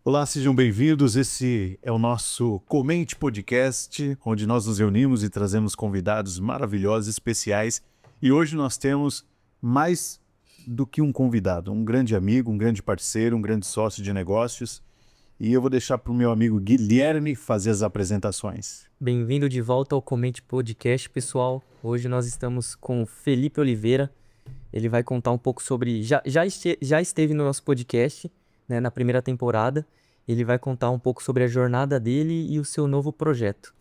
Olá, sejam bem-vindos. Esse é o nosso Comente Podcast, onde nós nos reunimos e trazemos convidados maravilhosos, especiais. E hoje nós temos mais do que um convidado, um grande amigo, um grande parceiro, um grande sócio de negócios. E eu vou deixar para o meu amigo Guilherme fazer as apresentações. Bem-vindo de volta ao Comente Podcast, pessoal. Hoje nós estamos com o Felipe Oliveira. Ele vai contar um pouco sobre... Já esteve no nosso podcast, né, na primeira temporada. Ele vai contar um pouco sobre a jornada dele e o seu novo projeto.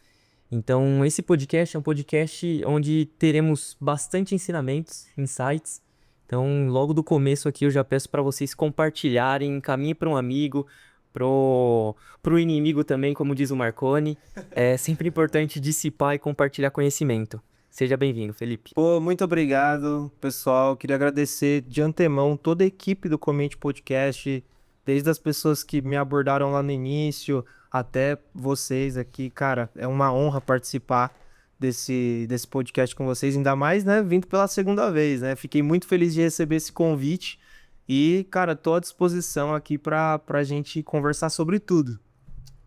Então, esse podcast é um podcast onde teremos bastante ensinamentos, insights. Então, logo do começo aqui, eu já peço para vocês compartilharem, encaminhem para um amigo, pro inimigo também, como diz o Marconi. É sempre importante dissipar e compartilhar conhecimento. Seja bem-vindo, Felipe. Pô, muito obrigado, pessoal. Queria agradecer de antemão toda a equipe do Comente Podcast, desde as pessoas que me abordaram lá no início, até vocês aqui. Cara, é uma honra participar desse podcast com vocês, ainda mais, né, vindo pela segunda vez, né? Fiquei muito feliz de receber esse convite e, cara, tô à disposição aqui pra gente conversar sobre tudo.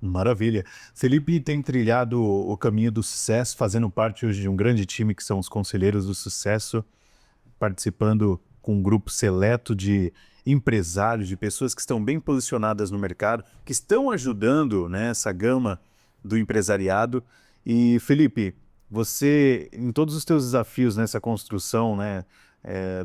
Maravilha. Felipe tem trilhado o caminho do sucesso, fazendo parte hoje de um grande time que são os Conselheiros do Sucesso, participando com um grupo seleto de empresários, de pessoas que estão bem posicionadas no mercado, que estão ajudando, né, essa gama do empresariado. E, Felipe, você, em todos os teus desafios nessa construção, né,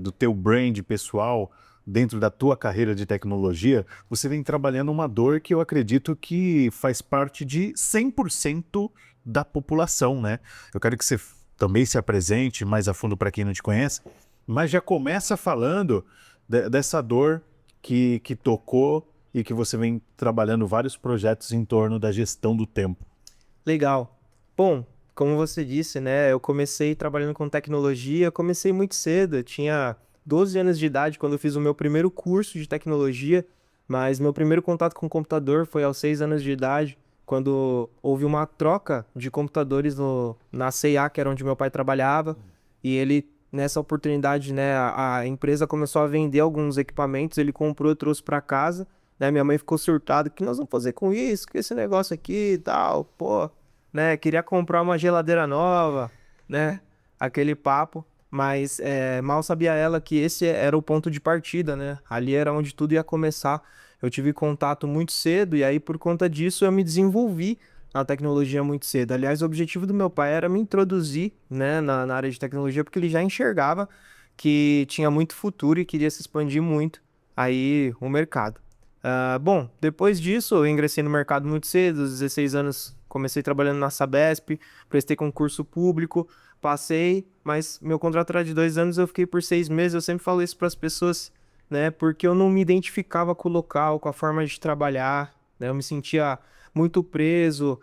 do teu brand pessoal, dentro da tua carreira de tecnologia, você vem trabalhando uma dor que eu acredito que faz parte de 100% da população, né? Eu quero que você também se apresente mais a fundo para quem não te conhece, mas já começa falando dessa dor que tocou e que você vem trabalhando vários projetos em torno da gestão do tempo. Legal. Bom, como você disse, né, eu comecei trabalhando com tecnologia, comecei muito cedo, eu tinha 12 anos de idade quando eu fiz o meu primeiro curso de tecnologia, mas meu primeiro contato com o computador foi aos 6 anos de idade, quando houve uma troca de computadores na C&A, que era onde meu pai trabalhava, e ele, nessa oportunidade, né, a empresa começou a vender alguns equipamentos, ele comprou e trouxe para casa, né, minha mãe ficou surtada, o que nós vamos fazer com isso, com esse negócio aqui e tal, pô, né, queria comprar uma geladeira nova, né, aquele papo, mas mal sabia ela que esse era o ponto de partida, né, ali era onde tudo ia começar. Eu tive contato muito cedo e aí por conta disso eu me desenvolvi na tecnologia muito cedo. Aliás, o objetivo do meu pai era me introduzir, né, na área de tecnologia porque ele já enxergava que tinha muito futuro e queria se expandir muito aí o mercado. Bom, depois disso eu ingressei no mercado muito cedo, aos 16 anos comecei trabalhando na Sabesp, prestei concurso público, passei, mas meu contrato era de 2 anos, eu fiquei por 6 meses, eu sempre falo isso para as pessoas, né, porque eu não me identificava com o local, com a forma de trabalhar, né, eu me sentia muito preso,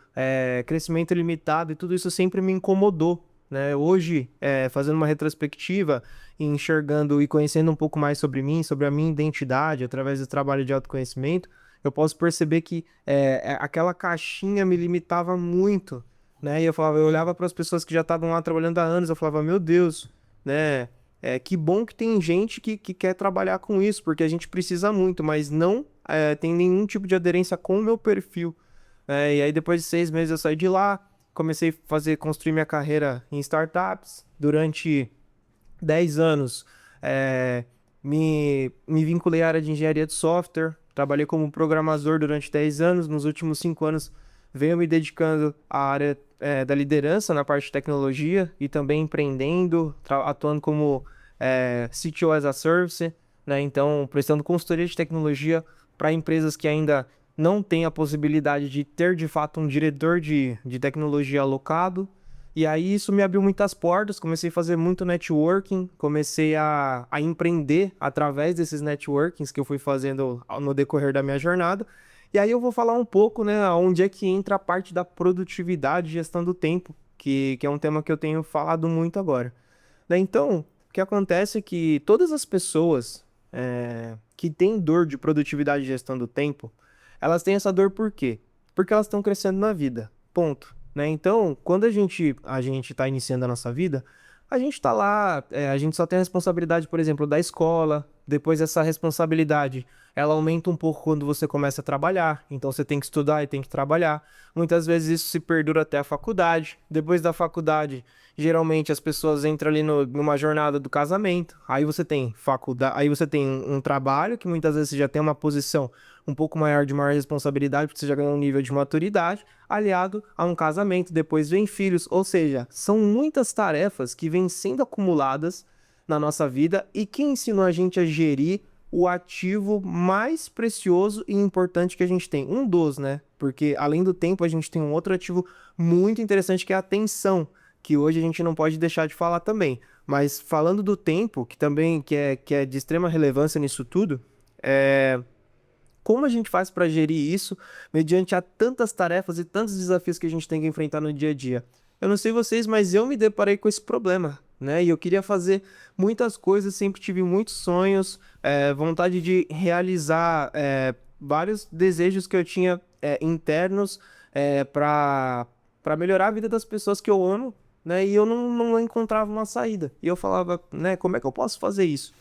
crescimento limitado e tudo isso sempre me incomodou, né, hoje, fazendo uma retrospectiva, e enxergando e conhecendo um pouco mais sobre mim, sobre a minha identidade, através do trabalho de autoconhecimento, eu posso perceber que aquela caixinha me limitava muito, né? E eu olhava para as pessoas que já estavam lá trabalhando há anos, eu falava, meu Deus, né? Que bom que tem gente que quer trabalhar com isso, porque a gente precisa muito, mas não tem nenhum tipo de aderência com o meu perfil. E aí depois de 6 meses eu saí de lá, comecei a construir minha carreira em startups durante 10 anos, me vinculei à área de engenharia de software, trabalhei como programador durante 10 anos, nos últimos 5 anos venho me dedicando à área da liderança na parte de tecnologia e também empreendendo, atuando como CTO as a Service, né? Então prestando consultoria de tecnologia para empresas que ainda não têm a possibilidade de ter de fato um diretor de tecnologia alocado. E aí isso me abriu muitas portas, comecei a fazer muito networking, comecei a empreender através desses networkings que eu fui fazendo no decorrer da minha jornada. E aí eu vou falar um pouco, né, onde é que entra a parte da produtividade e gestão do tempo, que é um tema que eu tenho falado muito agora. Né, então, o que acontece é que todas as pessoas que têm dor de produtividade e gestão do tempo, elas têm essa dor por quê? Porque elas estão crescendo na vida, ponto. Né? Então, quando a gente está iniciando a nossa vida, a gente está lá, a gente só tem a responsabilidade, por exemplo, da escola, Depois essa responsabilidade, ela aumenta um pouco quando você começa a trabalhar. Então você tem que estudar e tem que trabalhar. Muitas vezes isso se perdura até a faculdade. Depois da faculdade, geralmente as pessoas entram ali numa jornada do casamento. Aí você tem faculdade, aí você tem um trabalho que muitas vezes você já tem uma posição um pouco maior de maior responsabilidade, porque você já ganhou um nível de maturidade, aliado a um casamento, depois vem filhos, ou seja, são muitas tarefas que vêm sendo acumuladas na nossa vida e que ensinam a gente a gerir o ativo mais precioso e importante que a gente tem. Um dos, né? Porque além do tempo, a gente tem um outro ativo muito interessante que é a atenção, que hoje a gente não pode deixar de falar também. Mas falando do tempo, que também que é de extrema relevância nisso tudo, como a gente faz para gerir isso mediante a tantas tarefas e tantos desafios que a gente tem que enfrentar no dia a dia? Eu não sei vocês, mas eu me deparei com esse problema, né? E eu queria fazer muitas coisas, sempre tive muitos sonhos, vontade de realizar vários desejos que eu tinha internos para melhorar a vida das pessoas que eu amo, né? E eu não encontrava uma saída. E eu falava, né? Como é que eu posso fazer isso?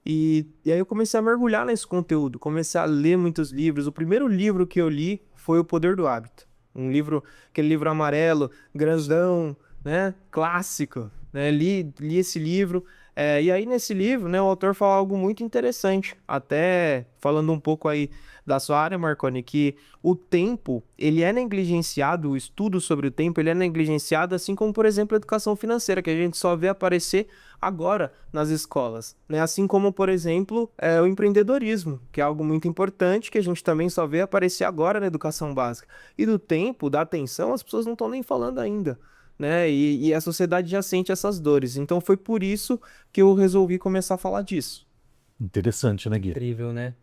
E aí eu comecei a mergulhar nesse conteúdo, comecei a ler muitos livros. O primeiro livro que eu li foi O Poder do Hábito. Um livro, aquele livro amarelo, grandão, né? Clássico, né? Li esse livro. E aí nesse livro, né, o autor fala algo muito interessante, até falando um pouco aí da sua área, Marconi, que o tempo, ele é negligenciado, o estudo sobre o tempo, ele é negligenciado, assim como, por exemplo, a educação financeira, que a gente só vê aparecer agora nas escolas, né? Assim como, por exemplo, o empreendedorismo, que é algo muito importante, que a gente também só vê aparecer agora na educação básica. E do tempo, da atenção, as pessoas não estão nem falando ainda, né? E a sociedade já sente essas dores. Então foi por isso que eu resolvi começar a falar disso. Interessante, né, Gui? Incrível, né?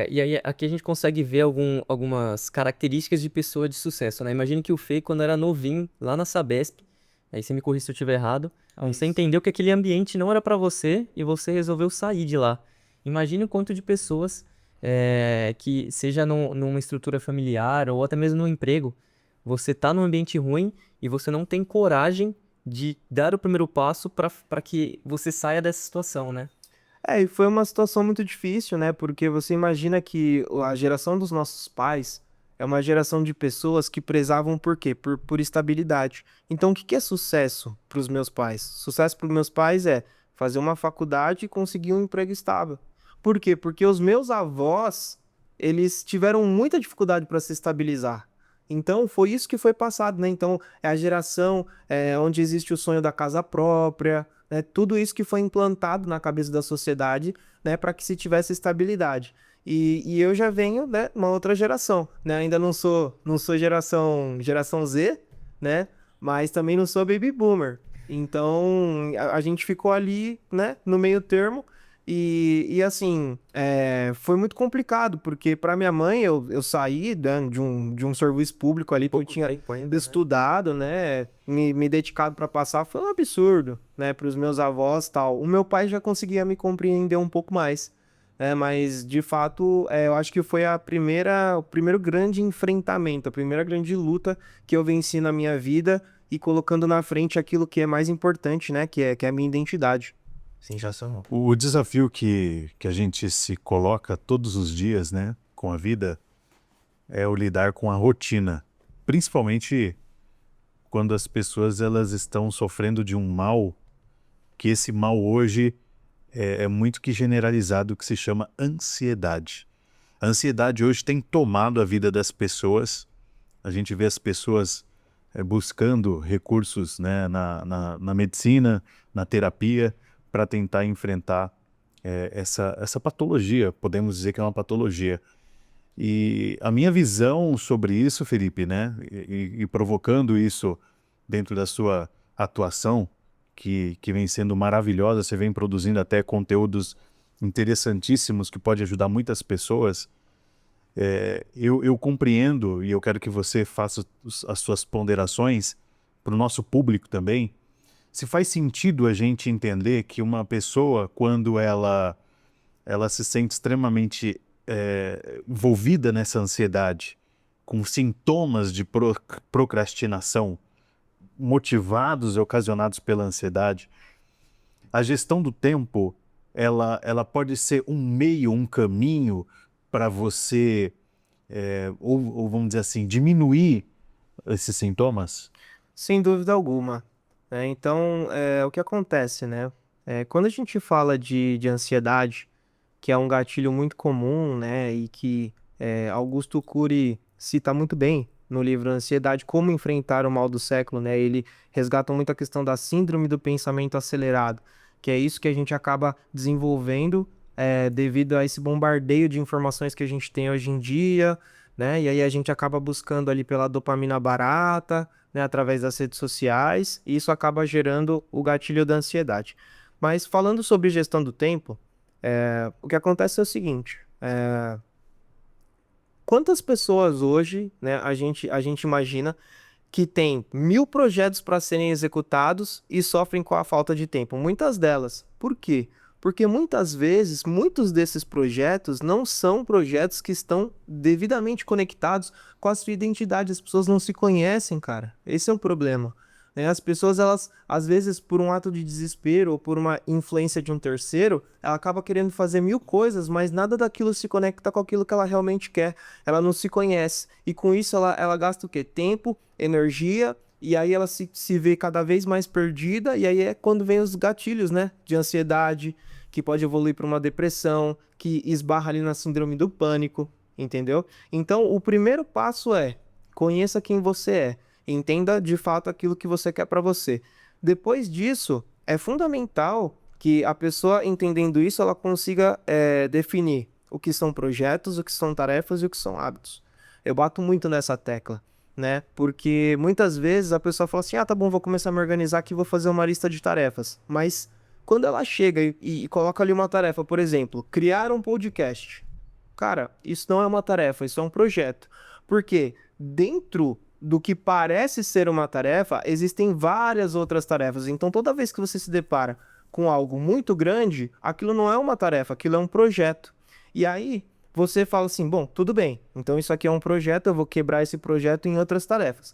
E aí aqui a gente consegue ver algumas características de pessoa de sucesso, né? Imagine que o Fei, quando era novinho, lá na Sabesp, aí você me corrija se eu estiver errado, você entendeu que aquele ambiente não era para você e você resolveu sair de lá. Imagine o quanto de pessoas que, seja numa estrutura familiar ou até mesmo no emprego, você tá num ambiente ruim e você não tem coragem de dar o primeiro passo para que você saia dessa situação, né? E foi uma situação muito difícil, né? Porque você imagina que a geração dos nossos pais é uma geração de pessoas que prezavam por quê? Por estabilidade. Então, o que que é sucesso para os meus pais? Sucesso para os meus pais é fazer uma faculdade e conseguir um emprego estável. Por quê? Porque os meus avós, eles tiveram muita dificuldade para se estabilizar. Então, foi isso que foi passado, né? Então, é a geração onde existe o sonho da casa própria, né? Tudo isso que foi implantado na cabeça da sociedade, né? Para que se tivesse estabilidade. E eu já venho, né, uma outra geração, né? Ainda não sou geração Z, né? Mas também não sou baby boomer. Então, a gente ficou ali, né, no meio termo. E assim, foi muito complicado, porque para minha mãe eu saí, né, de um serviço público ali que eu tinha estudado, né, me dedicado para passar, foi um absurdo, né, para os meus avós e tal. O meu pai já conseguia me compreender um pouco mais, né, mas de fato eu acho que foi o primeiro grande enfrentamento, a primeira grande luta que eu venci na minha vida e colocando na frente aquilo que é mais importante, né, que é a minha identidade. Sensacional. O desafio que a gente se coloca todos os dias, né, com a vida, é o lidar com a rotina. Principalmente quando as pessoas elas estão sofrendo de um mal, que esse mal hoje é muito que generalizado, que se chama ansiedade. A ansiedade hoje tem tomado a vida das pessoas. A gente vê as pessoas buscando recursos, né, na medicina, na terapia, para tentar enfrentar essa patologia, podemos dizer que é uma patologia. E a minha visão sobre isso, Felipe, né, e provocando isso dentro da sua atuação, que vem sendo maravilhosa, você vem produzindo até conteúdos interessantíssimos que pode ajudar muitas pessoas, eu compreendo, e eu quero que você faça as suas ponderações para o nosso público também, se faz sentido a gente entender que uma pessoa, quando ela se sente extremamente envolvida nessa ansiedade, com sintomas de procrastinação, motivados e ocasionados pela ansiedade, a gestão do tempo ela pode ser um meio, um caminho para você, ou vamos dizer assim, diminuir esses sintomas? Sem dúvida alguma, né? Então, o que acontece, né? Quando a gente fala de ansiedade, que é um gatilho muito comum, né? E que Augusto Cury cita muito bem no livro Ansiedade, Como Enfrentar o Mal do Século, né? Ele resgata muito a questão da síndrome do pensamento acelerado, que é isso que a gente acaba desenvolvendo devido a esse bombardeio de informações que a gente tem hoje em dia, né? E aí a gente acaba buscando ali pela dopamina barata, né, através das redes sociais, e isso acaba gerando o gatilho da ansiedade. Mas falando sobre gestão do tempo, o que acontece é o seguinte: quantas pessoas hoje, né, a gente imagina que tem 1.000 projetos para serem executados e sofrem com a falta de tempo? Muitas delas. Por quê? Porque muitas vezes, muitos desses projetos não são projetos que estão devidamente conectados com a sua identidade. As pessoas não se conhecem, cara. Esse é um problema, né? As pessoas, elas, às vezes, por um ato de desespero ou por uma influência de um terceiro, ela acaba querendo fazer 1.000 coisas, mas nada daquilo se conecta com aquilo que ela realmente quer. Ela não se conhece. E com isso, ela gasta o quê? Tempo, energia, e aí ela se vê cada vez mais perdida, e aí é quando vem os gatilhos, né? De ansiedade, que pode evoluir para uma depressão, que esbarra ali na síndrome do pânico, entendeu? Então, o primeiro passo é: conheça quem você é, entenda de fato aquilo que você quer para você. Depois disso, é fundamental que a pessoa, entendendo isso, ela consiga definir o que são projetos, o que são tarefas e o que são hábitos. Eu bato muito nessa tecla, né? Porque muitas vezes a pessoa fala assim: ah, tá bom, vou começar a me organizar aqui, vou fazer uma lista de tarefas. Mas quando ela chega e coloca ali uma tarefa, por exemplo, criar um podcast. Cara, isso não é uma tarefa, isso é um projeto. Porque dentro do que parece ser uma tarefa, existem várias outras tarefas. Então, toda vez que você se depara com algo muito grande, aquilo não é uma tarefa, aquilo é um projeto. E aí, você fala assim: bom, tudo bem, então isso aqui é um projeto, eu vou quebrar esse projeto em outras tarefas.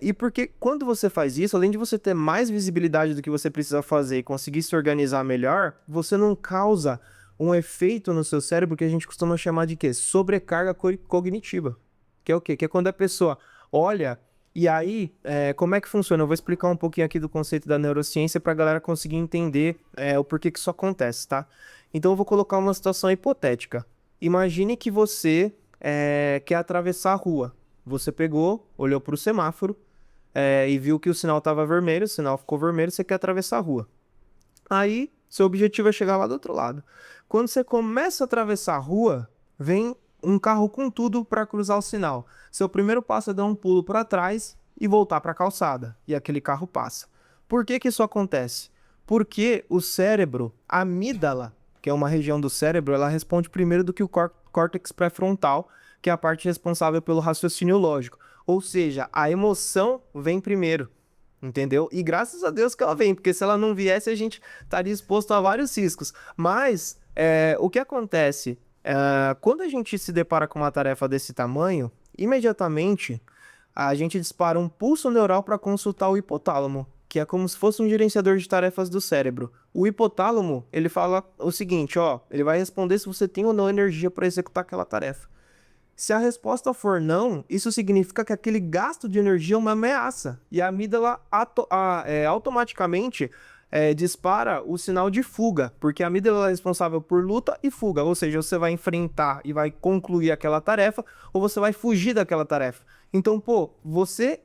E porque quando você faz isso, além de você ter mais visibilidade do que você precisa fazer e conseguir se organizar melhor, você não causa um efeito no seu cérebro que a gente costuma chamar de quê? Sobrecarga cognitiva. Que é o quê? Que é quando a pessoa olha e aí, como é que funciona? Eu vou explicar um pouquinho aqui do conceito da neurociência para a galera conseguir entender o porquê que isso acontece, tá? Então eu vou colocar uma situação hipotética. Imagine que você quer atravessar a rua. Você pegou, olhou para o semáforo e viu que o sinal estava vermelho, o sinal ficou vermelho, você quer atravessar a rua. Aí, seu objetivo é chegar lá do outro lado. Quando você começa a atravessar a rua, vem um carro com tudo para cruzar o sinal. Seu primeiro passo é dar um pulo para trás e voltar para a calçada, e aquele carro passa. Por que que isso acontece? Porque o cérebro, a amígdala, que é uma região do cérebro, ela responde primeiro do que o córtex pré-frontal, que é a parte responsável pelo raciocínio lógico. Ou seja, a emoção vem primeiro, entendeu? E graças a Deus que ela vem, porque se ela não viesse, a gente estaria exposto a vários riscos. Mas o que acontece? Quando a gente se depara com uma tarefa desse tamanho, imediatamente a gente dispara um pulso neural para consultar o hipotálamo, que é como se fosse um gerenciador de tarefas do cérebro. O hipotálamo, ele fala o seguinte, ó, ele vai responder se você tem ou não energia para executar aquela tarefa. Se a resposta for não, isso significa que aquele gasto de energia é uma ameaça. E a amígdala automaticamente dispara o sinal de fuga, porque a amígdala é responsável por luta e fuga, ou seja, você vai enfrentar e vai concluir aquela tarefa, ou você vai fugir daquela tarefa. Então, você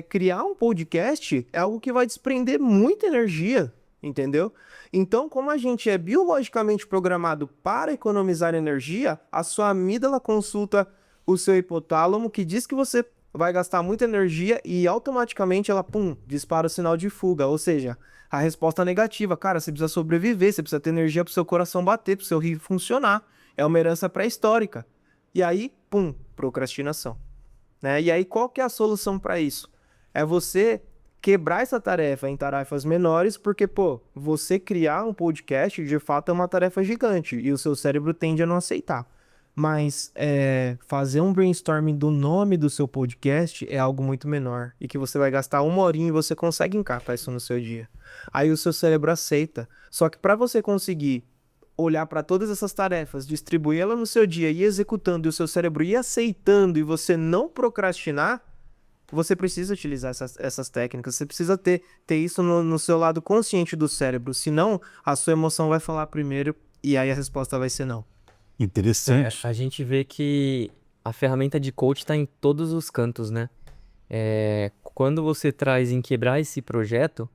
criar um podcast é algo que vai desprender muita energia, entendeu? Então, como a gente é biologicamente programado para economizar energia, a sua amígdala consulta o seu hipotálamo, que diz que você vai gastar muita energia e automaticamente ela, dispara o sinal de fuga, ou seja, a resposta negativa. Cara, você precisa sobreviver, você precisa ter energia para o seu coração bater, para o seu rim funcionar. É uma herança pré-histórica. E aí, procrastinação, né? E aí, qual que é a solução para isso? É você quebrar essa tarefa em tarefas menores, porque, você criar um podcast, de fato, é uma tarefa gigante e o seu cérebro tende a não aceitar. Mas fazer um brainstorming do nome do seu podcast é algo muito menor e que você vai gastar 1 horinha e você consegue encaixar isso no seu dia. Aí o seu cérebro aceita. Só que para você conseguir olhar para todas essas tarefas, distribuir ela no seu dia, ir executando e o seu cérebro ir aceitando e você não procrastinar, você precisa utilizar essas técnicas, você precisa ter isso no seu lado consciente do cérebro, senão a sua emoção vai falar primeiro e aí a resposta vai ser não. Interessante. A gente vê que a ferramenta de coach está em todos os cantos, né? Quando você traz em quebrar esse projeto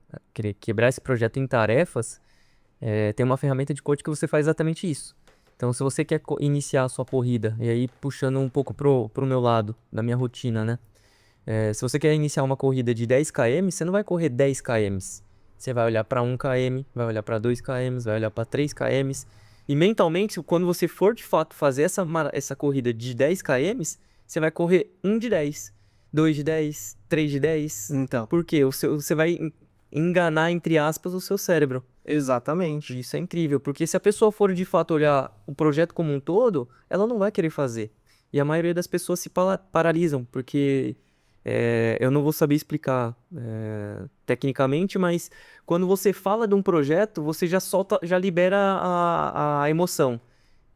em tarefas, tem uma ferramenta de coach que você faz exatamente isso. Então, se você quer iniciar a sua corrida, e aí puxando um pouco pro meu lado, da minha rotina, né? Se você quer iniciar uma corrida de 10 km, você não vai correr 10 km. Você vai olhar para 1 km, vai olhar para 2 km, vai olhar para 3 km. E mentalmente, quando você for de fato fazer essa corrida de 10 km, você vai correr 1 de 10, 2 de 10, 3 de 10. Então, Por quê? Você vai enganar, entre aspas, o seu cérebro. exatamente. Isso é incrível, porque se a pessoa for de fato olhar o projeto como um todo, ela não vai querer fazer. E a maioria das pessoas se paralisam, porque eu não vou saber explicar tecnicamente, mas quando você fala de um projeto, você já libera a emoção.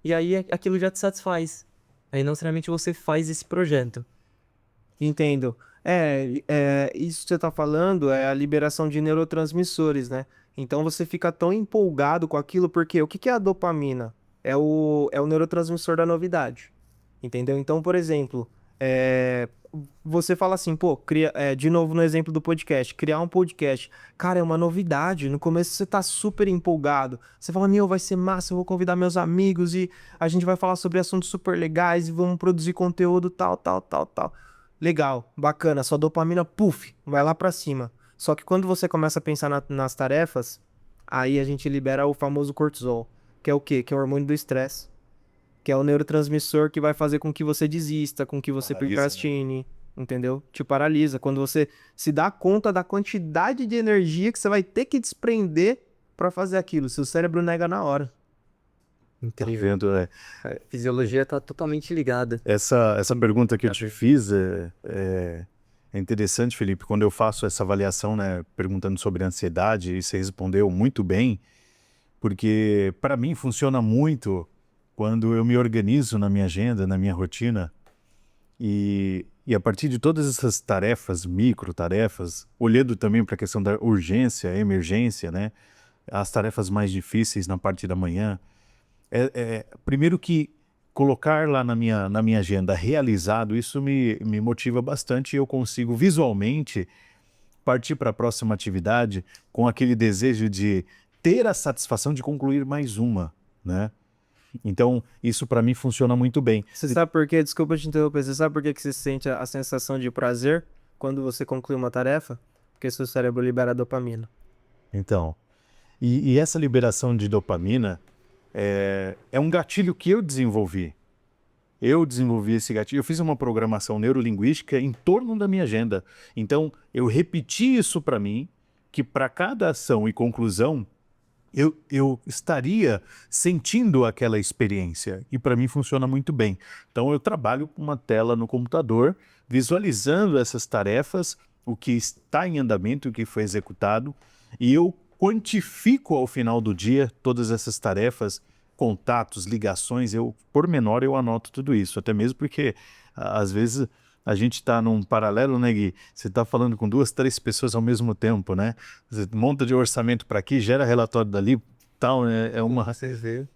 E aí aquilo já te satisfaz. Aí não necessariamente você faz esse projeto. Entendo. Isso que você tá falando é a liberação de neurotransmissores, né? Então você fica tão empolgado com aquilo, porque o que é a dopamina? É o neurotransmissor da novidade. Entendeu? Então, por exemplo, você fala assim, pô, de novo no exemplo do podcast, criar um podcast. Cara, é uma novidade. No começo você tá super empolgado. Você fala, meu, vai ser massa, eu vou convidar meus amigos e a gente vai falar sobre assuntos super legais e vamos produzir conteúdo tal, tal, tal, tal. Legal, bacana, sua dopamina, puf, vai lá pra cima. Só que quando você começa a pensar nas tarefas, aí a gente libera o famoso cortisol, que é o quê? Que é o hormônio do estresse, que é o neurotransmissor que vai fazer com que você desista, com que você Paralisa, procrastine, entendeu? Te paralisa. Quando você se dá conta da quantidade de energia que você vai ter que desprender pra fazer aquilo, seu cérebro nega na hora. Tá vendo? A fisiologia está totalmente ligada. Essa pergunta que eu te fiz é interessante, Felipe. Quando eu faço essa avaliação, né, perguntando sobre ansiedade, e você respondeu muito bem, porque para mim funciona muito quando eu me organizo na minha agenda, na minha rotina, e a partir de todas essas tarefas, micro tarefas, olhando também para a questão da urgência, emergência, né, as tarefas mais difíceis na parte da manhã, primeiro que colocar lá na minha agenda realizado, isso me motiva bastante e eu consigo visualmente partir para a próxima atividade com aquele desejo de ter a satisfação de concluir mais uma, né? Então, isso para mim funciona muito bem. Você sabe por quê? Desculpa te interromper. Você sabe por que você sente a sensação de prazer quando você conclui uma tarefa? Porque seu cérebro libera dopamina. Então, e essa liberação de dopamina é um gatilho que eu desenvolvi. Eu desenvolvi esse gatilho, eu fiz uma programação neurolinguística em torno da minha agenda. Então, eu repeti isso para mim, que para cada ação e conclusão, eu estaria sentindo aquela experiência. E para mim funciona muito bem. Então, eu trabalho com uma tela no computador, visualizando essas tarefas, o que está em andamento, o que foi executado, e eu quantifico ao final do dia todas essas tarefas, contatos, ligações, por menor eu anoto tudo isso, até mesmo porque às vezes a gente está num paralelo, né, Gui? Você está falando com 2, 3 pessoas ao mesmo tempo, né? Você monta de orçamento para aqui, gera relatório dali, tal, né?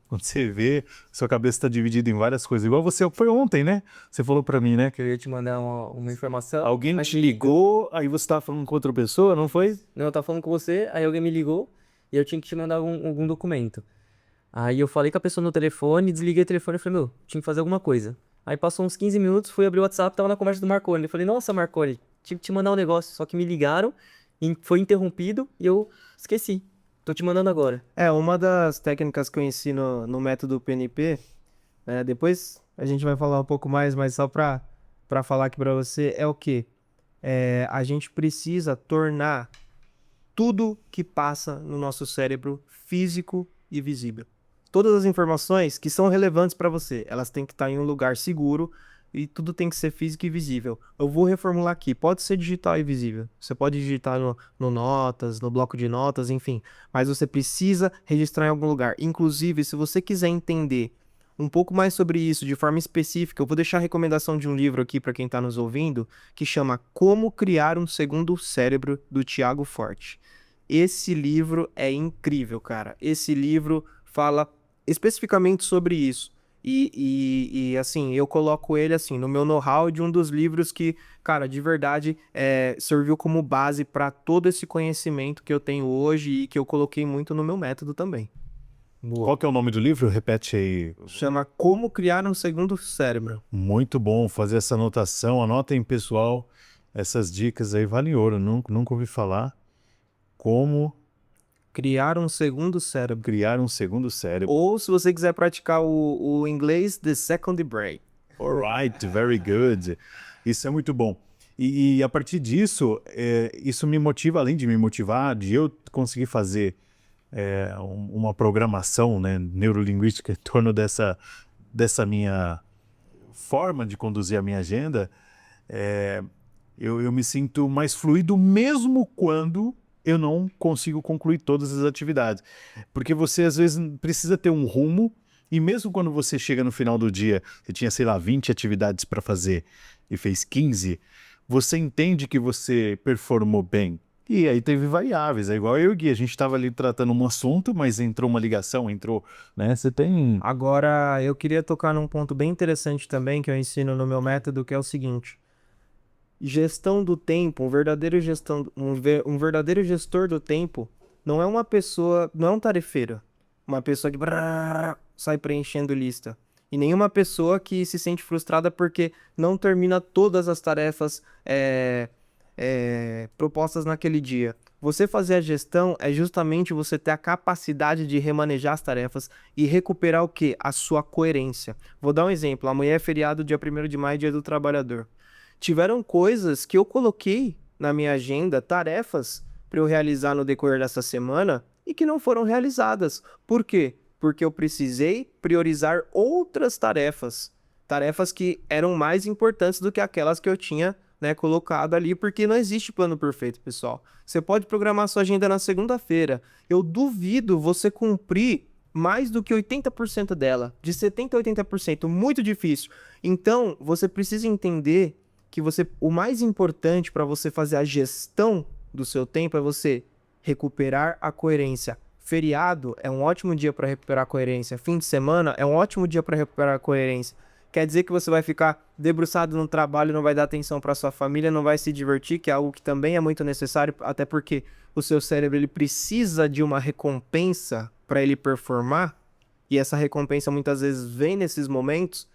Quando você vê, sua cabeça está dividida em várias coisas. Igual você foi ontem, né? Você falou para mim, né? Que eu ia te mandar uma informação. Alguém te ligou, aí você estava falando com outra pessoa, não foi? Não, eu tava falando com você, aí alguém me ligou e eu tinha que te mandar algum documento. Aí eu falei com a pessoa no telefone, desliguei o telefone e falei, meu, tinha que fazer alguma coisa. Aí passou uns 15 minutos, fui abrir o WhatsApp, tava na conversa do Marconi. Eu falei, nossa, Marconi, tive que te mandar um negócio. Só que me ligaram, foi interrompido e eu esqueci. Tô te mandando agora. Uma das técnicas que eu ensino no método PNP, depois a gente vai falar um pouco mais, mas só pra falar aqui pra você, é o quê? A gente precisa tornar tudo que passa no nosso cérebro físico e visível. Todas as informações que são relevantes para você, elas têm que estar em um lugar seguro, e tudo tem que ser físico e visível. Eu vou reformular aqui, pode ser digital e visível. Você pode digitar no Notas, no bloco de notas, enfim. Mas você precisa registrar em algum lugar. Inclusive, se você quiser entender um pouco mais sobre isso de forma específica, eu vou deixar a recomendação de um livro aqui para quem está nos ouvindo, que chama Como Criar um Segundo Cérebro, do Tiago Forte. Esse livro é incrível, cara. Esse livro fala especificamente sobre isso. Assim, eu coloco ele assim no meu know-how de um dos livros que, cara, de verdade, serviu como base para todo esse conhecimento que eu tenho hoje e que eu coloquei muito no meu método também. Qual que é o nome do livro? Repete aí. Chama Como Criar um Segundo Cérebro. Muito bom fazer essa anotação. Anotem, pessoal, essas dicas aí valem ouro. Nunca ouvi falar. Como Criar um Segundo Cérebro. criar um segundo cérebro. Ou, se você quiser praticar o inglês, The Second Brain. Alright, very good. Isso é muito bom. E a partir disso, isso me motiva, além de me motivar, de eu conseguir fazer uma programação, né, neurolinguística em torno dessa minha forma de conduzir a minha agenda, eu me sinto mais fluido mesmo quando eu não consigo concluir todas as atividades. Porque você, às vezes, precisa ter um rumo, e mesmo quando você chega no final do dia, você tinha, sei lá, 20 atividades para fazer e fez 15, você entende que você performou bem. E aí teve variáveis, é igual eu e o Gui, a gente estava ali tratando um assunto, mas entrou uma ligação, né? Você tem... Agora, eu queria tocar num ponto bem interessante também, que eu ensino no meu método, que é o seguinte. Gestão do tempo, um verdadeiro gestor do tempo, não é uma pessoa, não é um tarefeiro. Uma pessoa que sai preenchendo lista. E nenhuma pessoa que se sente frustrada porque não termina todas as tarefas propostas naquele dia. Você fazer a gestão é justamente você ter a capacidade de remanejar as tarefas e recuperar o quê? A sua coerência. Vou dar um exemplo. Amanhã é feriado, dia 1º de maio, dia do trabalhador. Tiveram coisas que eu coloquei na minha agenda, tarefas para eu realizar no decorrer dessa semana e que não foram realizadas. Por quê? Porque eu precisei priorizar outras tarefas. Tarefas que eram mais importantes do que aquelas que eu tinha, né, colocado ali, porque não existe plano perfeito, pessoal. Você pode programar sua agenda na segunda-feira. Eu duvido você cumprir mais do que 80% dela. De 70% a 80%, muito difícil. Então, você precisa entender que o mais importante para você fazer a gestão do seu tempo é você recuperar a coerência. Feriado é um ótimo dia para recuperar a coerência. Fim de semana é um ótimo dia para recuperar a coerência. Quer dizer que você vai ficar debruçado no trabalho, não vai dar atenção para sua família, não vai se divertir, que é algo que também é muito necessário, até porque o seu cérebro ele precisa de uma recompensa para ele performar, e essa recompensa muitas vezes vem nesses momentos.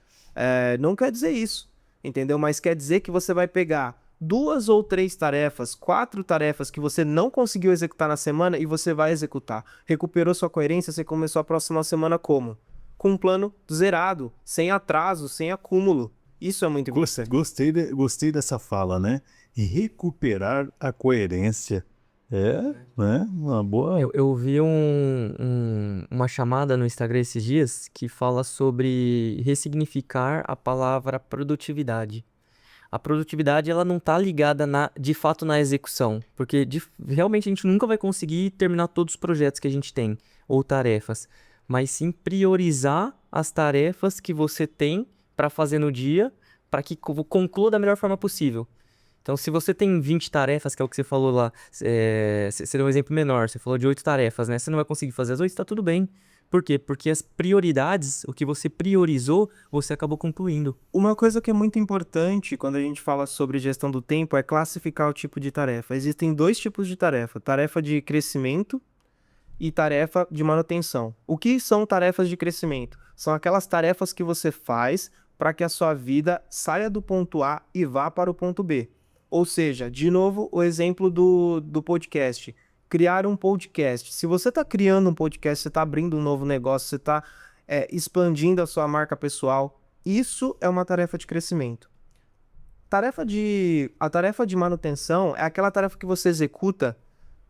Não quer dizer isso. Entendeu? Mas quer dizer que você vai pegar 2 ou 3 tarefas, 4 tarefas que você não conseguiu executar na semana e você vai executar. Recuperou sua coerência, você começou a próxima semana como? Com um plano zerado, sem atraso, sem acúmulo. Isso é muito importante. Gostei dessa fala, né? E recuperar a coerência. Né? Uma boa... Eu vi uma chamada no Instagram esses dias que fala sobre ressignificar a palavra produtividade. A produtividade, ela não tá ligada de fato na execução, porque realmente a gente nunca vai conseguir terminar todos os projetos que a gente tem, ou tarefas, mas sim priorizar as tarefas que você tem para fazer no dia, para que conclua da melhor forma possível. Então, se você tem 20 tarefas, que é o que você falou lá, você deu um exemplo menor, você falou de 8 tarefas, né? Você não vai conseguir fazer as 8, tá tudo bem. Por quê? Porque as prioridades, o que você priorizou, você acabou concluindo. Uma coisa que é muito importante quando a gente fala sobre gestão do tempo é classificar o tipo de tarefa. Existem 2 tipos de tarefa: tarefa de crescimento e tarefa de manutenção. O que são tarefas de crescimento? São aquelas tarefas que você faz para que a sua vida saia do ponto A e vá para o ponto B. Ou seja, de novo, o exemplo do podcast. Criar um podcast. Se você está criando um podcast, você está abrindo um novo negócio, você está expandindo a sua marca pessoal, isso é uma tarefa de crescimento. A tarefa de manutenção é aquela tarefa que você executa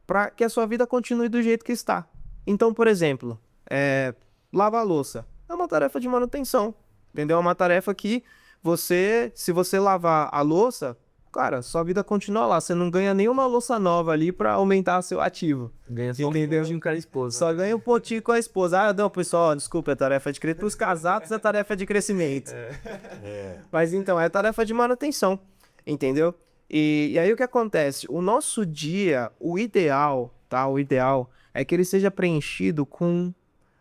para que a sua vida continue do jeito que está. Então, por exemplo, lavar a louça é uma tarefa de manutenção, entendeu? É uma tarefa que se você lavar a louça, cara, sua vida continua lá. Você não ganha nenhuma louça nova ali pra aumentar seu ativo. Ganha só Entendeu? um cara esposa. Só ganha um pontinho com a esposa. Ah, não, pessoal, desculpa, é tarefa de crescimento. Para os casados é tarefa de crescimento. Mas então, é tarefa de manutenção. Entendeu? E aí o que acontece? O nosso dia, o ideal, tá? O ideal é que ele seja preenchido com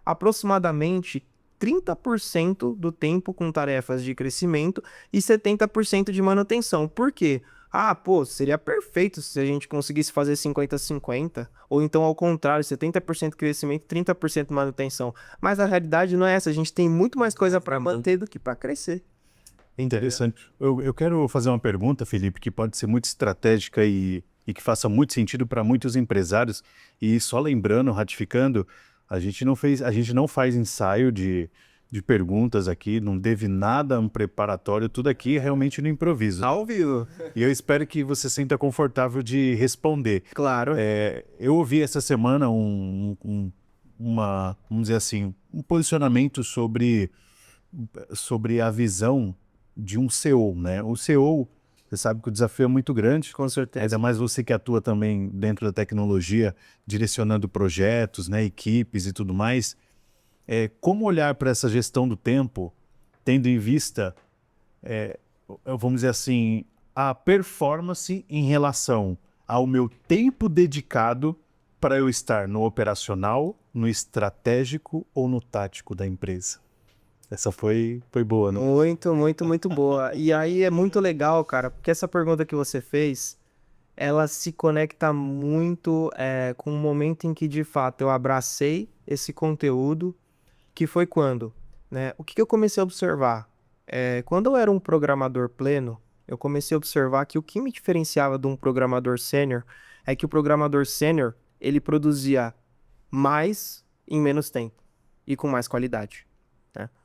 aproximadamente 30% do tempo com tarefas de crescimento e 70% de manutenção. Por quê? Ah, pô, seria perfeito se a gente conseguisse fazer 50-50, ou então ao contrário, 70% crescimento e 30% manutenção. Mas a realidade não é essa, a gente tem muito mais coisa para manter do que para crescer. Interessante. Eu quero fazer uma pergunta, Felipe, que pode ser muito estratégica e que faça muito sentido para muitos empresários. E só lembrando, ratificando, a gente não faz ensaio de perguntas aqui, não teve nada um preparatório, tudo aqui é realmente no improviso. Ao vivo. E eu espero que você se sinta confortável de responder. Claro. Eu ouvi essa semana vamos dizer assim, um posicionamento sobre a visão de um CEO, né? O CEO, você sabe que o desafio é muito grande. Com certeza. Ainda mais você que atua também dentro da tecnologia, direcionando projetos, né, equipes e tudo mais. Como olhar para essa gestão do tempo, tendo em vista, vamos dizer assim, a performance em relação ao meu tempo dedicado para eu estar no operacional, no estratégico ou no tático da empresa? Essa foi boa, não? Muito, muito, muito boa. E aí é muito legal, cara, porque essa pergunta que você fez, ela se conecta muito com o momento em que, de fato, eu abracei esse conteúdo, que foi quando, né? O que eu comecei a observar? Quando eu era um programador pleno, eu comecei a observar que o que me diferenciava de um programador sênior é que o programador sênior, ele produzia mais em menos tempo e com mais qualidade.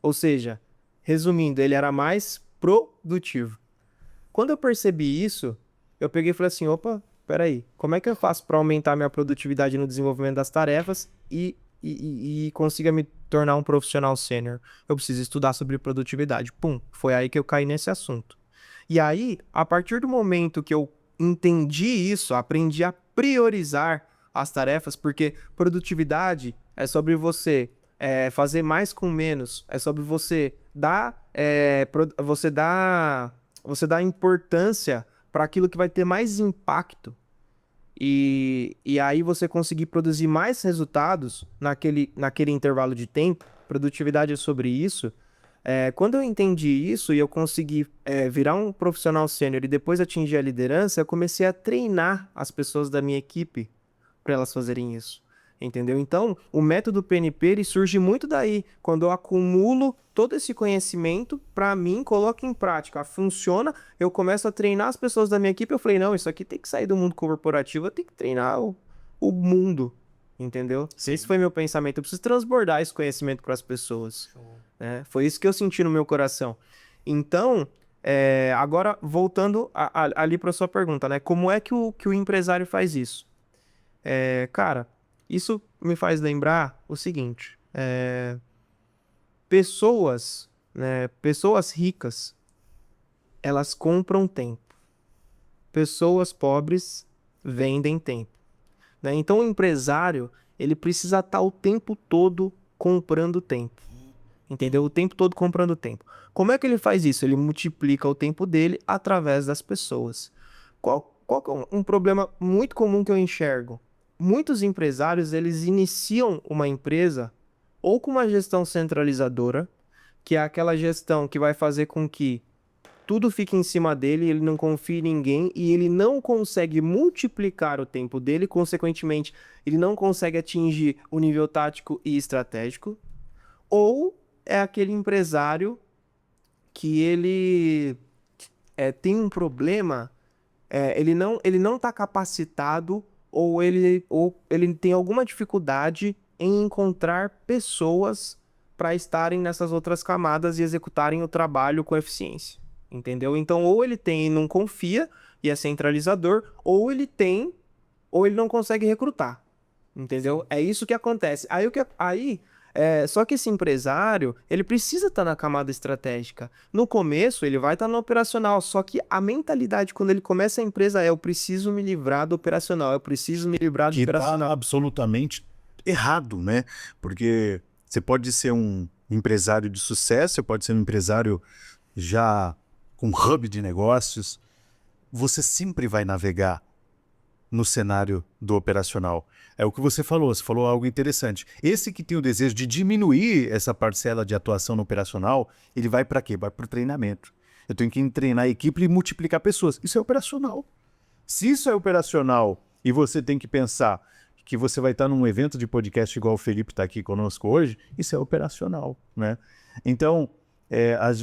Ou seja, resumindo, ele era mais produtivo. Quando eu percebi isso, eu peguei e falei assim, opa, peraí, como é que eu faço para aumentar minha produtividade no desenvolvimento das tarefas e consiga me tornar um profissional sênior? Eu preciso estudar sobre produtividade. Pum, foi aí que eu caí nesse assunto. E aí, a partir do momento que eu entendi isso, aprendi a priorizar as tarefas, porque produtividade é sobre você fazer mais com menos, é sobre você dar importância para aquilo que vai ter mais impacto e aí você conseguir produzir mais resultados naquele intervalo de tempo. Produtividade é sobre isso. Quando eu entendi isso e eu consegui virar um profissional sênior e depois atingir a liderança, eu comecei a treinar as pessoas da minha equipe para elas fazerem isso. Entendeu? Então, o método PNP ele surge muito daí, quando eu acumulo todo esse conhecimento para mim, coloco em prática, funciona, eu começo a treinar as pessoas da minha equipe, eu falei, não, isso aqui tem que sair do mundo corporativo, eu tenho que treinar o mundo, entendeu? Esse foi meu pensamento, eu preciso transbordar esse conhecimento para as pessoas. Foi isso que eu senti no meu coração. Então, agora, voltando ali para a sua pergunta, né? Como é que o empresário faz isso? Cara, isso me faz lembrar o seguinte, pessoas ricas, elas compram tempo. Pessoas pobres vendem tempo. Né? Então o empresário, ele precisa estar o tempo todo comprando tempo. Entendeu? O tempo todo comprando tempo. Como é que ele faz isso? Ele multiplica o tempo dele através das pessoas. Qual que é um problema muito comum que eu enxergo? Muitos empresários, eles iniciam uma empresa ou com uma gestão centralizadora, que é aquela gestão que vai fazer com que tudo fique em cima dele, ele não confia em ninguém e ele não consegue multiplicar o tempo dele, consequentemente, ele não consegue atingir o nível tático e estratégico. Ou é aquele empresário que ele tem um problema, ele não está capacitado ou ele tem alguma dificuldade em encontrar pessoas para estarem nessas outras camadas e executarem o trabalho com eficiência, entendeu? Então, ou ele tem e não confia e é centralizador, ou ele não consegue recrutar, entendeu? É isso que acontece. Aí Só que esse empresário, ele precisa estar na camada estratégica. No começo, ele vai estar no operacional, só que a mentalidade, quando ele começa a empresa, eu preciso me livrar do operacional, eu preciso me livrar do Que operacional. tá absolutamente errado, né? Porque você pode ser um empresário de sucesso, você pode ser um empresário já com hub de negócios, você sempre vai navegar no cenário do operacional. É o que você falou algo interessante. Esse que tem o desejo de diminuir essa parcela de atuação no operacional, ele vai para quê? Vai para o treinamento. Eu tenho que treinar a equipe e multiplicar pessoas. Isso é operacional. Se isso é operacional e você tem que pensar que você vai estar num evento de podcast igual o Felipe está aqui conosco hoje, isso é operacional, né? Então,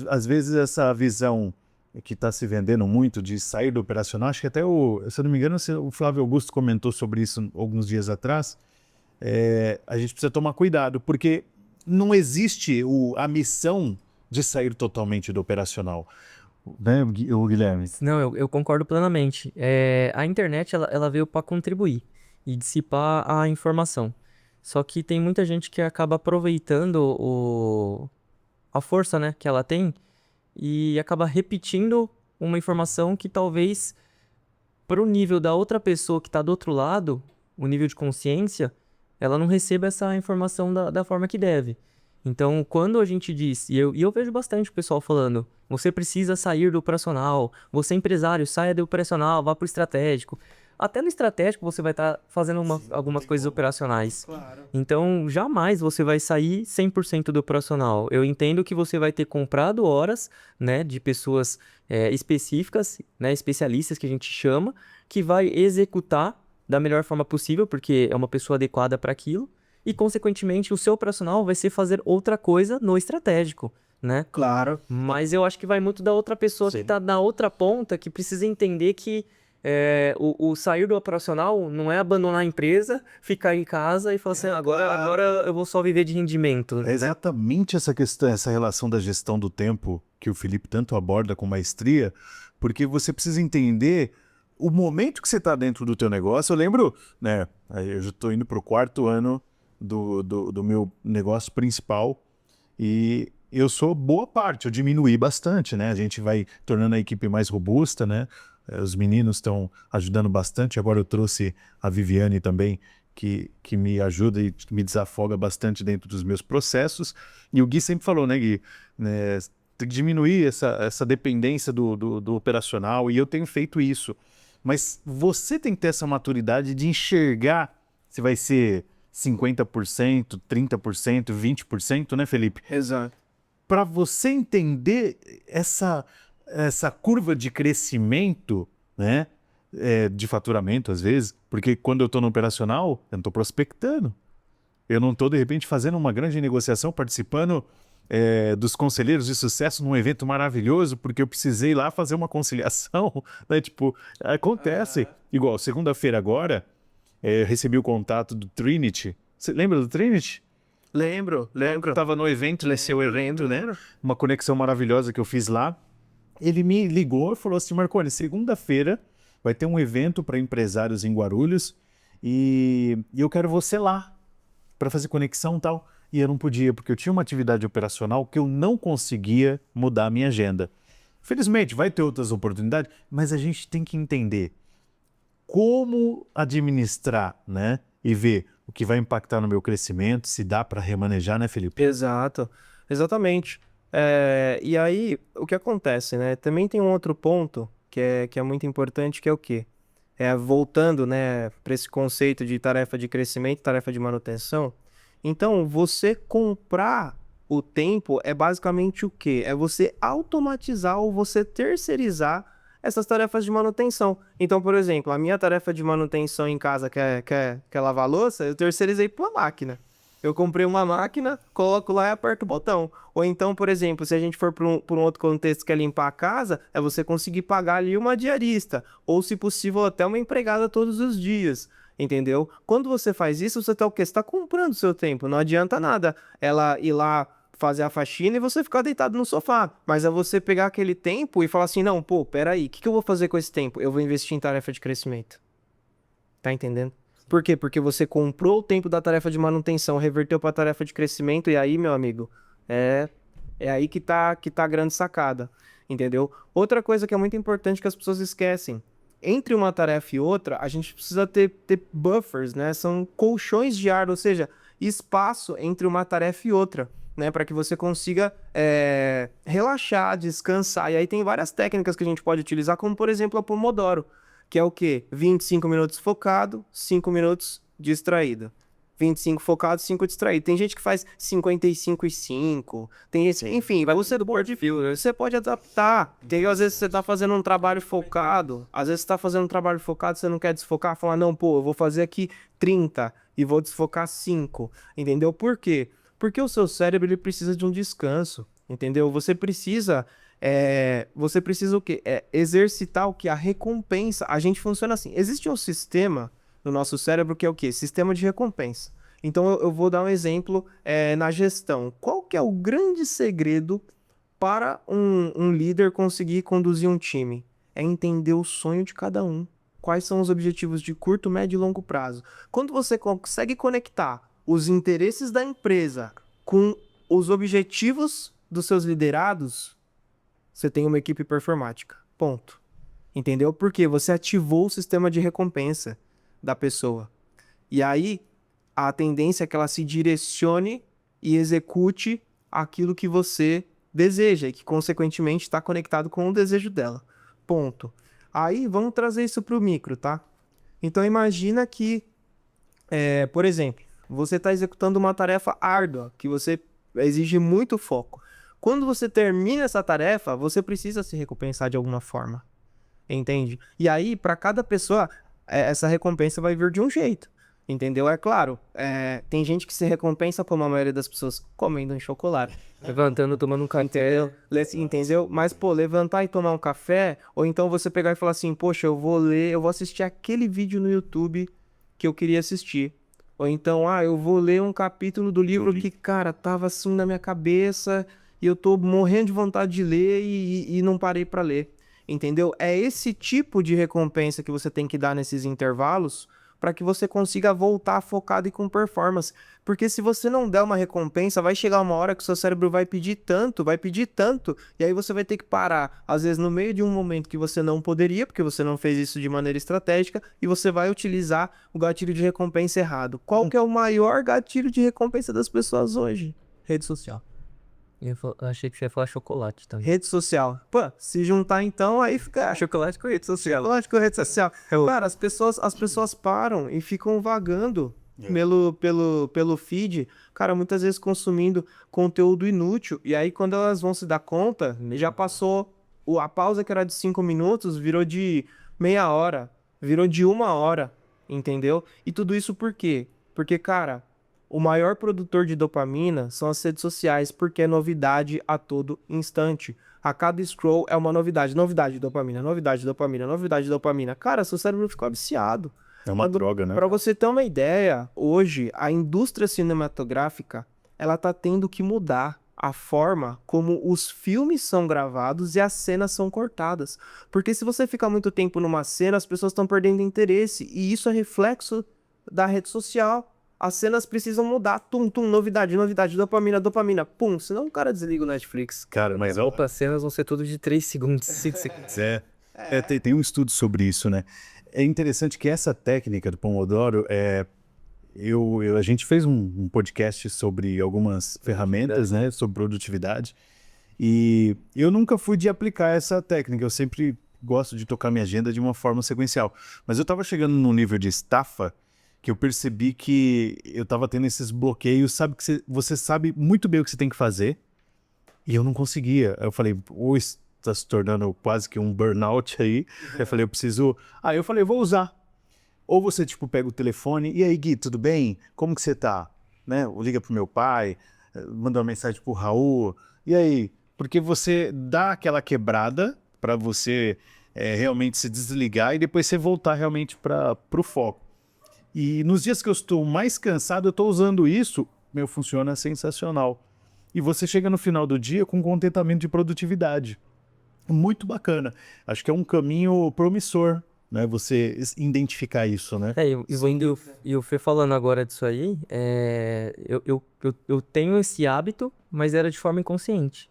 às vezes essa visão que está se vendendo muito de sair do operacional, acho que até se eu não me engano, o Flávio Augusto comentou sobre isso alguns dias atrás, a gente precisa tomar cuidado, porque não existe a missão de sair totalmente do operacional, né, o Guilherme? Não, eu concordo plenamente. A internet, ela veio para contribuir e dissipar a informação. Só que tem muita gente que acaba aproveitando a força, né, que ela tem e acaba repetindo uma informação que talvez, para o nível da outra pessoa que está do outro lado, o nível de consciência, ela não receba essa informação da forma que deve. Então, quando a gente diz, e eu vejo bastante o pessoal falando, você precisa sair do operacional, você empresário, saia do operacional, vá para o estratégico. Até no estratégico você vai estar fazendo algumas coisas operacionais. Claro. Então, jamais você vai sair 100% do operacional. Eu entendo que você vai ter comprado horas, né, de pessoas específicas, né, especialistas que a gente chama, que vai executar da melhor forma possível, porque é uma pessoa adequada para aquilo. E, consequentemente, o seu operacional vai ser fazer outra coisa no estratégico, né? Claro. Mas eu acho que vai muito da outra pessoa que tá na outra ponta, que precisa entender que o sair do operacional não é abandonar a empresa, ficar em casa e falar assim, agora eu vou só viver de rendimento. É exatamente essa questão, essa relação da gestão do tempo que o Felipe tanto aborda com maestria, porque você precisa entender o momento que você está dentro do teu negócio. Eu lembro, né, eu já estou indo para o 4º ano do meu negócio principal e eu sou boa parte, eu diminuí bastante, né? A gente vai tornando a equipe mais robusta, né? Os meninos estão ajudando bastante. Agora eu trouxe a Viviane também, que me ajuda e me desafoga bastante dentro dos meus processos. E o Gui sempre falou, né, Gui? Né, tem que diminuir essa dependência do operacional, e eu tenho feito isso. Mas você tem que ter essa maturidade de enxergar se vai ser 50%, 30%, 20%, né, Felipe? Exato. Para você entender essa curva de crescimento, né, de faturamento às vezes, porque quando eu estou no operacional, eu não estou prospectando. Eu não estou, de repente, fazendo uma grande negociação, participando dos conselheiros de sucesso num evento maravilhoso, porque eu precisei ir lá fazer uma conciliação, né? Tipo, acontece. Igual, segunda-feira agora, eu recebi o contato do Trinity. Você lembra do Trinity? Lembro. Eu estava no evento, nesse evento, né? Uma conexão maravilhosa que eu fiz lá. Ele me ligou e falou assim, Marconi, segunda-feira vai ter um evento para empresários em Guarulhos e eu quero você lá para fazer conexão e tal. E eu não podia, porque eu tinha uma atividade operacional que eu não conseguia mudar a minha agenda. Felizmente, vai ter outras oportunidades, mas a gente tem que entender como administrar, né? E ver o que vai impactar no meu crescimento, se dá para remanejar, né, Felipe? Exato. Exatamente. E aí, o que acontece, né? Também tem um outro ponto que é muito importante, que é o quê? Voltando, né, para esse conceito de tarefa de crescimento, tarefa de manutenção. Então, você comprar o tempo é basicamente o quê? É você automatizar ou você terceirizar essas tarefas de manutenção. Então, por exemplo, a minha tarefa de manutenção em casa, que é lavar a louça, eu terceirizei para uma máquina. Eu comprei uma máquina, coloco lá e aperto o botão. Ou então, por exemplo, se a gente for por um outro contexto que é limpar a casa, é você conseguir pagar ali uma diarista. Ou, se possível, até uma empregada todos os dias. Entendeu? Quando você faz isso, você tá o quê? Você tá comprando seu tempo. Não adianta nada ela ir lá fazer a faxina e você ficar deitado no sofá. Mas é você pegar aquele tempo e falar assim, não, pô, peraí, o que eu vou fazer com esse tempo? Eu vou investir em tarefa de crescimento. Tá entendendo? Por quê? Porque você comprou o tempo da tarefa de manutenção, reverteu para a tarefa de crescimento, e aí, meu amigo, é aí que tá a grande sacada, entendeu? Outra coisa que é muito importante que as pessoas esquecem, entre uma tarefa e outra, a gente precisa ter buffers, né? São colchões de ar, ou seja, espaço entre uma tarefa e outra, né? Para que você consiga relaxar, descansar. E aí tem várias técnicas que a gente pode utilizar, como por exemplo a Pomodoro, que é o quê? 25 minutos focado, 5 minutos distraído. 25 focado, 5 distraído. Tem gente que faz 55 e 5. Tem gente, enfim, vai você do perfil, né? Você pode adaptar. Tem, às vezes você tá fazendo um trabalho focado, às vezes você tá fazendo um trabalho focado, você não quer desfocar, falar, não, pô, eu vou fazer aqui 30 e vou desfocar 5. Entendeu? Por quê? Porque o seu cérebro ele precisa de um descanso, entendeu? Você precisa o quê? Exercitar o que? A recompensa. A gente funciona assim. Existe um sistema no nosso cérebro que é o quê? Sistema de recompensa. Então eu vou dar um exemplo na gestão. Qual que é o grande segredo para um líder conseguir conduzir um time? É entender o sonho de cada um. Quais são os objetivos de curto, médio e longo prazo? Quando você consegue conectar os interesses da empresa com os objetivos dos seus liderados, você tem uma equipe performática. Ponto. Entendeu? Porque você ativou o sistema de recompensa da pessoa. E aí, a tendência é que ela se direcione e execute aquilo que você deseja e que, consequentemente, está conectado com o desejo dela. Ponto. Aí, vamos trazer isso para o micro, tá? Então, imagina que, por exemplo, você está executando uma tarefa árdua, que você exige muito foco. Quando você termina essa tarefa, você precisa se recompensar de alguma forma. Entende? E aí, para cada pessoa, essa recompensa vai vir de um jeito. Entendeu? É claro, tem gente que se recompensa, como a maioria das pessoas, comendo um chocolate. Levantando, tomando um café. Entendeu? Mas, pô, levantar e tomar um café, ou então você pegar e falar assim, poxa, eu vou assistir aquele vídeo no YouTube que eu queria assistir. Ou então, eu vou ler um capítulo do livro que, cara, tava assim na minha cabeça e eu tô morrendo de vontade de ler e não parei pra ler. Entendeu? É esse tipo de recompensa que você tem que dar nesses intervalos para que você consiga voltar focado e com performance. Porque se você não der uma recompensa, vai chegar uma hora que o seu cérebro vai pedir tanto, e aí você vai ter que parar, às vezes no meio de um momento que você não poderia, porque você não fez isso de maneira estratégica, e você vai utilizar o gatilho de recompensa errado. Qual que é o maior gatilho de recompensa das pessoas hoje? Rede social. Eu achei que você ia falar chocolate também. Rede social. Pô, se juntar então, aí fica... Chocolate com rede social. Chocolate com rede social. Cara, as pessoas param e ficam vagando pelo feed, cara, muitas vezes consumindo conteúdo inútil. E aí, quando elas vão se dar conta, já passou... A pausa que era de 5 minutos virou de meia hora, virou de 1 hora, entendeu? E tudo isso por quê? Porque, cara... O maior produtor de dopamina são as redes sociais, porque é novidade a todo instante. A cada scroll é uma novidade. Novidade de dopamina, novidade de dopamina, novidade de dopamina. Cara, seu cérebro ficou viciado. É uma droga, né? Pra você ter uma ideia, hoje a indústria cinematográfica, ela tá tendo que mudar a forma como os filmes são gravados e as cenas são cortadas. Porque se você ficar muito tempo numa cena, as pessoas estão perdendo interesse. E isso é reflexo da rede social. As cenas precisam mudar. Novidade, dopamina. Pum, senão o cara desliga o Netflix. Cara, mas As cenas vão ser tudo de 3 segundos, 5 segundos. tem um estudo sobre isso, né? É interessante que essa técnica do Pomodoro, a gente fez um podcast sobre algumas ferramentas, né? Sobre produtividade. E eu nunca fui de aplicar essa técnica. Eu sempre gosto de tocar minha agenda de uma forma sequencial. Mas eu estava chegando num nível de estafa que eu percebi que eu tava tendo esses bloqueios, sabe, que você sabe muito bem o que você tem que fazer, e eu não conseguia. Eu falei, está se tornando quase que um burnout aí. Eu falei, eu preciso... eu falei, eu vou usar. Ou você, tipo, pega o telefone, e aí, Gui, tudo bem? Como que você tá? Né? Liga pro meu pai, manda uma mensagem pro Raul, e aí? Porque você dá aquela quebrada para você realmente se desligar e depois você voltar realmente pro foco. E nos dias que eu estou mais cansado, eu estou usando isso, funciona sensacional. E você chega no final do dia com contentamento de produtividade. Muito bacana. Acho que é um caminho promissor né? Você identificar isso, né? E o Fê falando agora disso aí, eu tenho esse hábito, mas era de forma inconsciente.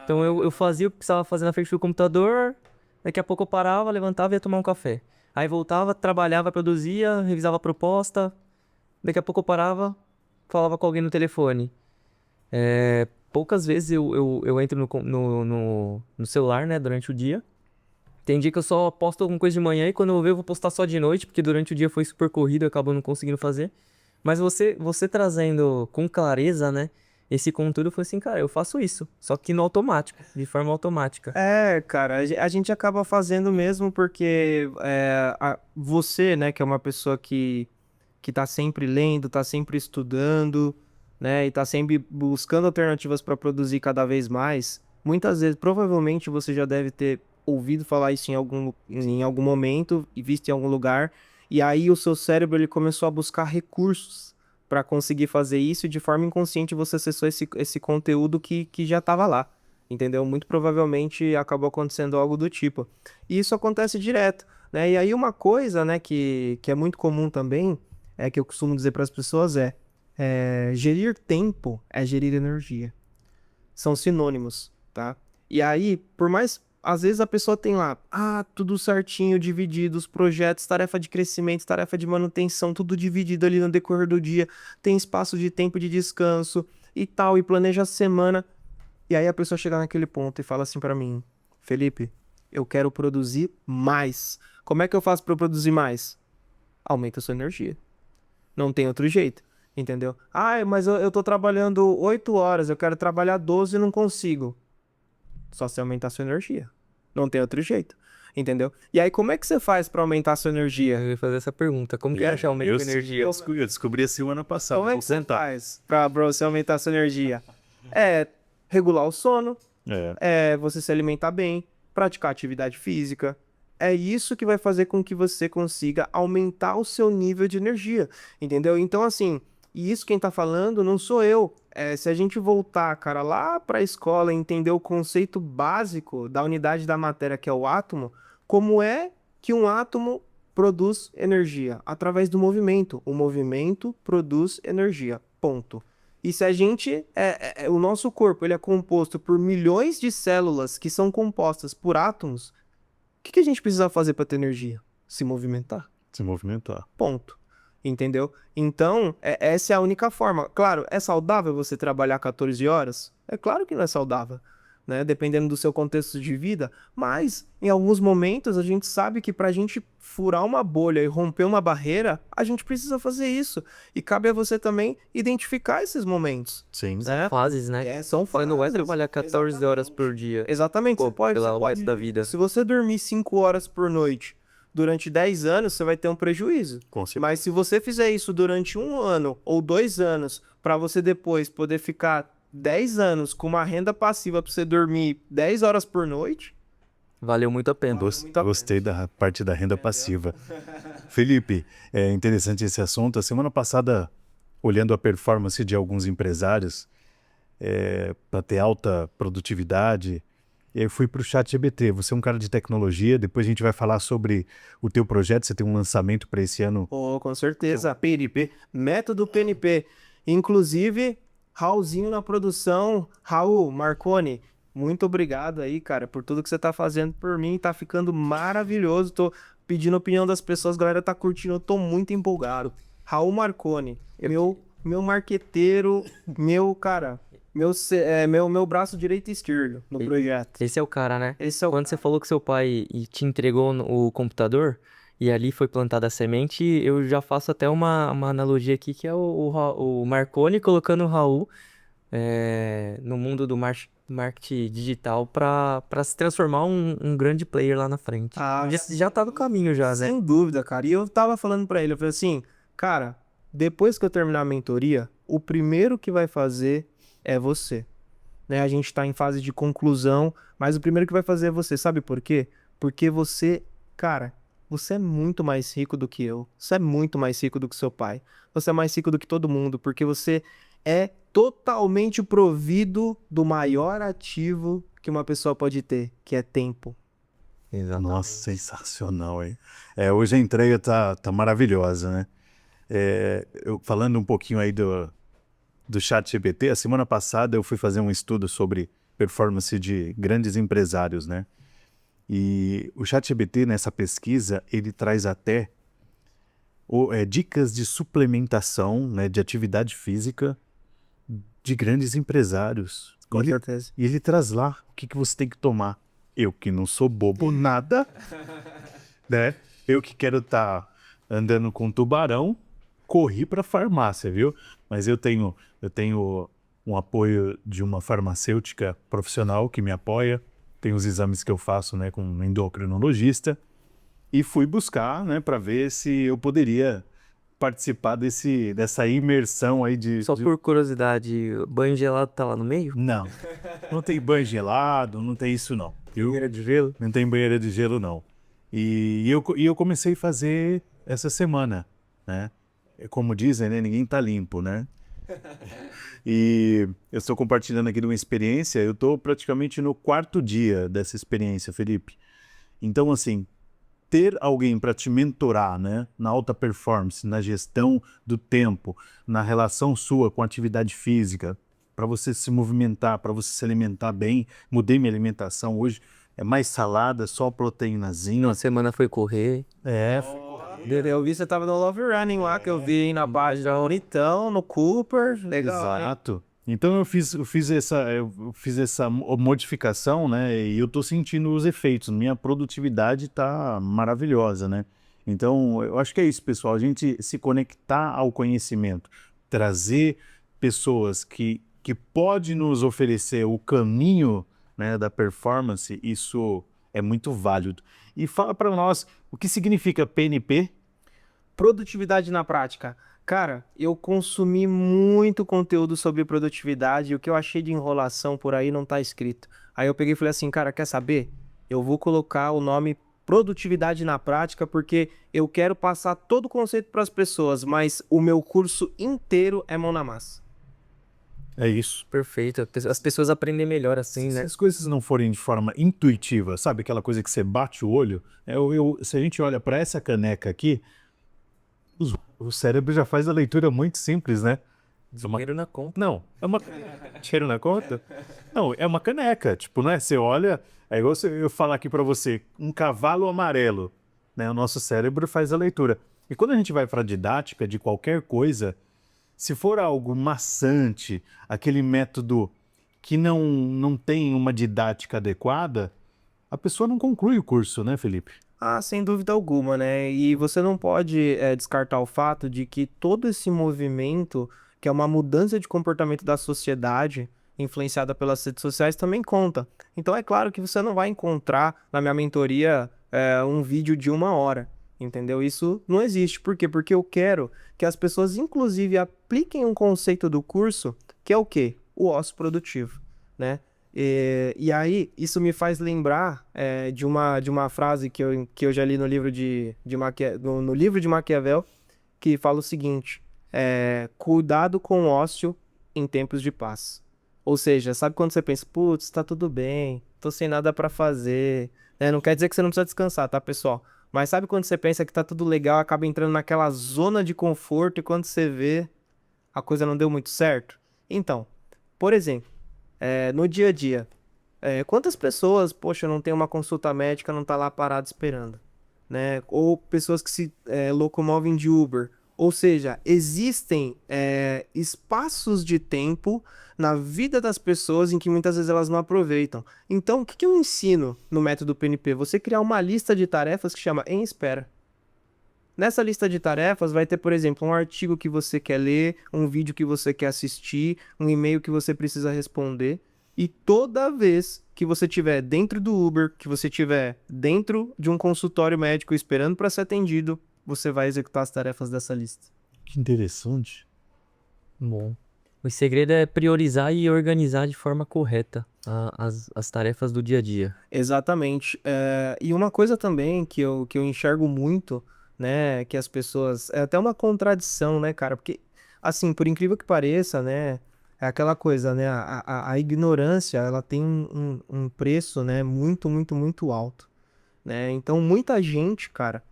Então eu fazia o que precisava fazer na frente do computador, daqui a pouco eu parava, levantava e ia tomar um café. Aí voltava, trabalhava, produzia, revisava a proposta, daqui a pouco eu parava, falava com alguém no telefone. Poucas vezes eu entro no celular, né, durante o dia. Tem dia que eu só posto alguma coisa de manhã e quando eu ver eu vou postar só de noite, porque durante o dia foi super corrido e acabou não conseguindo fazer. Mas você trazendo com clareza, né, esse conteúdo, eu falei assim, cara, eu faço isso, só que no automático, de forma automática. Cara, a gente acaba fazendo mesmo porque você, né, que é uma pessoa que tá sempre lendo, tá sempre estudando, né, e tá sempre buscando alternativas para produzir cada vez mais, muitas vezes, provavelmente você já deve ter ouvido falar isso em algum momento e visto em algum lugar, e aí o seu cérebro ele começou a buscar recursos para conseguir fazer isso e de forma inconsciente você acessou esse conteúdo que já estava lá. Entendeu? Muito provavelmente acabou acontecendo algo do tipo. E isso acontece direto, né? E aí uma coisa, né, que é muito comum também, que eu costumo dizer para as pessoas gerir tempo é gerir energia. São sinônimos, tá? E aí, por mais, às vezes a pessoa tem lá, tudo certinho, dividido, os projetos, tarefa de crescimento, tarefa de manutenção, tudo dividido ali no decorrer do dia, tem espaço de tempo de descanso e tal, e planeja a semana. E aí a pessoa chega naquele ponto e fala assim pra mim, Felipe, eu quero produzir mais. Como é que eu faço pra eu produzir mais? Aumenta a sua energia. Não tem outro jeito, entendeu? Mas eu tô trabalhando 8 horas, eu quero trabalhar 12 e não consigo. Só se aumentar a sua energia. Não tem outro jeito, entendeu? E aí como é que você faz pra aumentar a sua energia? Eu ia fazer essa pergunta, como que acha aumento de energia? Eu descobri assim o ano passado. Como é que você faz pra você aumentar a sua energia? Regular o sono, você se alimentar bem, praticar atividade física. É isso que vai fazer com que você consiga aumentar o seu nível de energia, entendeu? Então, assim, e isso quem tá falando não sou eu. Se a gente voltar, cara, lá pra escola e entender o conceito básico da unidade da matéria, que é o átomo, como é que um átomo produz energia? Através do movimento. O movimento produz energia, ponto. E se a gente, o nosso corpo, ele é composto por milhões de células que são compostas por átomos, o que a gente precisa fazer para ter energia? Se movimentar. Se movimentar. Ponto. Entendeu? Então, essa é a única forma. Claro, é saudável você trabalhar 14 horas? É claro que não é saudável, né? Dependendo do seu contexto de vida. Mas, em alguns momentos, a gente sabe que pra gente furar uma bolha e romper uma barreira, a gente precisa fazer isso. E cabe a você também identificar esses momentos. Sim. Fases, né? São Você fases. não vai trabalhar 14 horas por dia. Exatamente. Pô, Você pode, pela você pode- resto da vida. Se você dormir 5 horas por noite durante 10 anos, você vai ter um prejuízo. Com certeza. Mas se você fizer isso durante 1 ano ou 2 anos, para você depois poder ficar 10 anos com uma renda passiva para você dormir 10 horas por noite, Valeu muito a pena. Gostei da parte da renda passiva. Felipe, é interessante esse assunto. A semana passada, olhando a performance de alguns empresários para ter alta produtividade, eu fui para o ChatGPT. Você é um cara de tecnologia, depois a gente vai falar sobre o teu projeto. Você tem um lançamento para esse ano. com certeza. PNP, método PNP. Inclusive, Raulzinho na produção. Raul Marconi, muito obrigado aí, cara, por tudo que você tá fazendo por mim. Tá ficando maravilhoso. Tô pedindo a opinião das pessoas, a galera tá curtindo. Eu tô muito empolgado. Raul Marconi, meu marqueteiro, meu braço direito e esquerdo no projeto. Esse é o cara, né? Esse é o Quando você falou que seu pai te entregou o computador e ali foi plantada a semente, eu já faço até uma analogia aqui que é o Marconi colocando o Raul no mundo do marketing digital para se transformar um grande player lá na frente. Já tá no caminho já, né? Sem dúvida, cara. E eu tava falando pra ele, eu falei assim, cara, depois que eu terminar a mentoria, o primeiro que vai fazer é você. Né? A gente tá em fase de conclusão, mas o primeiro que vai fazer é você. Sabe por quê? Porque você, cara, você é muito mais rico do que eu. Você é muito mais rico do que seu pai. Você é mais rico do que todo mundo, porque você é totalmente provido do maior ativo que uma pessoa pode ter, que é tempo. Exatamente. Nossa, sensacional, hein? Hoje a entrega tá maravilhosa, né? Eu falando um pouquinho aí do ChatGPT, a semana passada eu fui fazer um estudo sobre performance de grandes empresários, né? E o ChatGPT, nessa pesquisa, ele traz até dicas de suplementação, né, de atividade física de grandes empresários. Com certeza. E ele traz lá o que você tem que tomar. Eu que não sou bobo nada, né? Eu que quero estar andando com tubarão, corri para a farmácia, viu? Mas eu tenho um apoio de uma farmacêutica profissional que me apoia, tem os exames que eu faço, né, com um endocrinologista, e fui buscar, né, para ver se eu poderia participar dessa imersão aí Só por curiosidade, banho gelado tá lá no meio? Não, não tem banho gelado, não tem isso não. Banheira de gelo? Não tem banheira de gelo não. E eu comecei a fazer essa semana, né? Como dizem, né? Ninguém tá limpo, né? E eu estou compartilhando aqui de uma experiência, eu estou praticamente no 4º dia dessa experiência, Felipe. Então, assim, ter alguém para te mentorar, né, na alta performance, na gestão do tempo, na relação sua com a atividade física, para você se movimentar, para você se alimentar bem. Mudei minha alimentação hoje, é mais salada, só proteínazinha. Uma semana foi correr. Eu vi você tava no Love Running lá, que eu vi aí na página Bonitão, no Cooper. Legal, hein? Exato. Então eu fiz essa modificação, né? E eu tô sentindo os efeitos. Minha produtividade tá maravilhosa, né? Então eu acho que é isso, pessoal. A gente se conectar ao conhecimento, trazer pessoas que podem nos oferecer o caminho, né, da performance, isso é muito válido. E fala para nós o que significa PNP. Produtividade na prática. Cara, eu consumi muito conteúdo sobre produtividade e o que eu achei de enrolação por aí não tá escrito. Aí eu peguei e falei assim, cara, quer saber? Eu vou colocar o nome Produtividade na Prática porque eu quero passar todo o conceito para as pessoas, mas o meu curso inteiro é mão na massa. É isso. Perfeito. As pessoas aprendem melhor assim, Se né? as coisas não forem de forma intuitiva, sabe aquela coisa que você bate o olho? Se a gente olha para essa caneca aqui, o cérebro já faz a leitura muito simples, né? Dinheiro na conta. Não, é uma. Dinheiro na conta? Não, é uma caneca. Tipo, né? Você olha, é igual eu falar aqui para você, um cavalo amarelo, né? O nosso cérebro faz a leitura. E quando a gente vai para a didática de qualquer coisa, se for algo maçante, aquele método que não tem uma didática adequada, a pessoa não conclui o curso, né, Felipe? Ah, sem dúvida alguma, né? E você não pode descartar o fato de que todo esse movimento, que é uma mudança de comportamento da sociedade, influenciada pelas redes sociais, também conta. Então é claro que você não vai encontrar na minha mentoria um vídeo de 1 hora, entendeu? Isso não existe. Por quê? Porque eu quero que as pessoas, inclusive, apliquem um conceito do curso, que é o quê? O ócio produtivo, né? E aí, isso me faz lembrar de uma frase que eu já li no livro no livro de Maquiavel, que fala o seguinte: cuidado com o ócio em tempos de paz. Ou seja, sabe quando você pensa, putz, tá tudo bem, tô sem nada pra fazer, né? Não quer dizer que você não precisa descansar, tá, pessoal? Mas sabe quando você pensa que tá tudo legal, acaba entrando naquela zona de conforto e quando você vê, a coisa não deu muito certo? Então, por exemplo, no dia a dia, quantas pessoas, poxa, não tem uma consulta médica, não tá lá parado esperando, né? Ou pessoas que se locomovem de Uber. Ou seja, existem espaços de tempo na vida das pessoas em que muitas vezes elas não aproveitam. Então, o que eu ensino no método PNP? Você criar uma lista de tarefas que chama Em Espera. Nessa lista de tarefas vai ter, por exemplo, um artigo que você quer ler, um vídeo que você quer assistir, um e-mail que você precisa responder. E toda vez que você estiver dentro do Uber, que você estiver dentro de um consultório médico esperando para ser atendido, você vai executar as tarefas dessa lista. Que interessante. Bom. O segredo é priorizar e organizar de forma correta as tarefas do dia a dia. Exatamente. E uma coisa também que eu enxergo muito, né, que as pessoas... É até uma contradição, né, cara? Porque, assim, por incrível que pareça, né, é aquela coisa, né, a ignorância, ela tem um preço, né, muito, muito, muito alto. né? Então, muita gente, cara,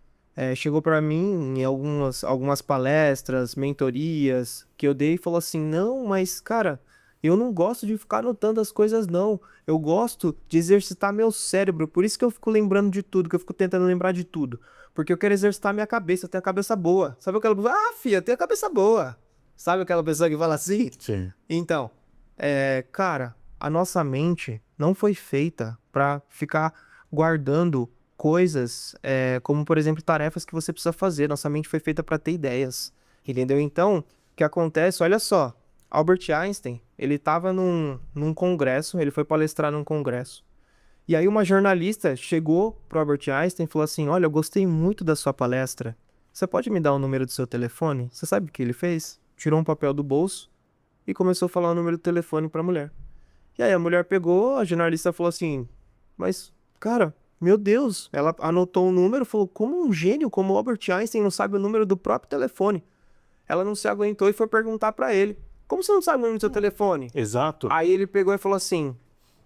chegou para mim em algumas palestras, mentorias que eu dei e falou assim: não, mas, cara, eu não gosto de ficar anotando as coisas, não. Eu gosto de exercitar meu cérebro. Por isso que eu fico lembrando de tudo, que eu fico tentando lembrar de tudo. Porque eu quero exercitar minha cabeça, eu tenho a cabeça boa. Sabe aquela pessoa? Ah, filha, eu tenho a cabeça boa. Sabe aquela pessoa que fala assim? Sim. Então, cara, a nossa mente não foi feita para ficar guardando coisas, como por exemplo tarefas que você precisa fazer. Nossa mente foi feita para ter ideias, entendeu? Então, o que acontece? Olha só, Albert Einstein, ele estava num congresso, ele foi palestrar num congresso. E aí uma jornalista chegou pro Albert Einstein e falou assim: olha, eu gostei muito da sua palestra. Você pode me dar o número do seu telefone? Você sabe o que ele fez? Tirou um papel do bolso e começou a falar o número do telefone pra mulher. E aí a mulher pegou, a jornalista falou assim: mas, cara, meu Deus. Ela anotou o número, falou: como um gênio como o Albert Einstein não sabe o número do próprio telefone? Ela não se aguentou e foi perguntar pra ele: como você não sabe o número do seu telefone? Exato. Aí ele pegou e falou assim: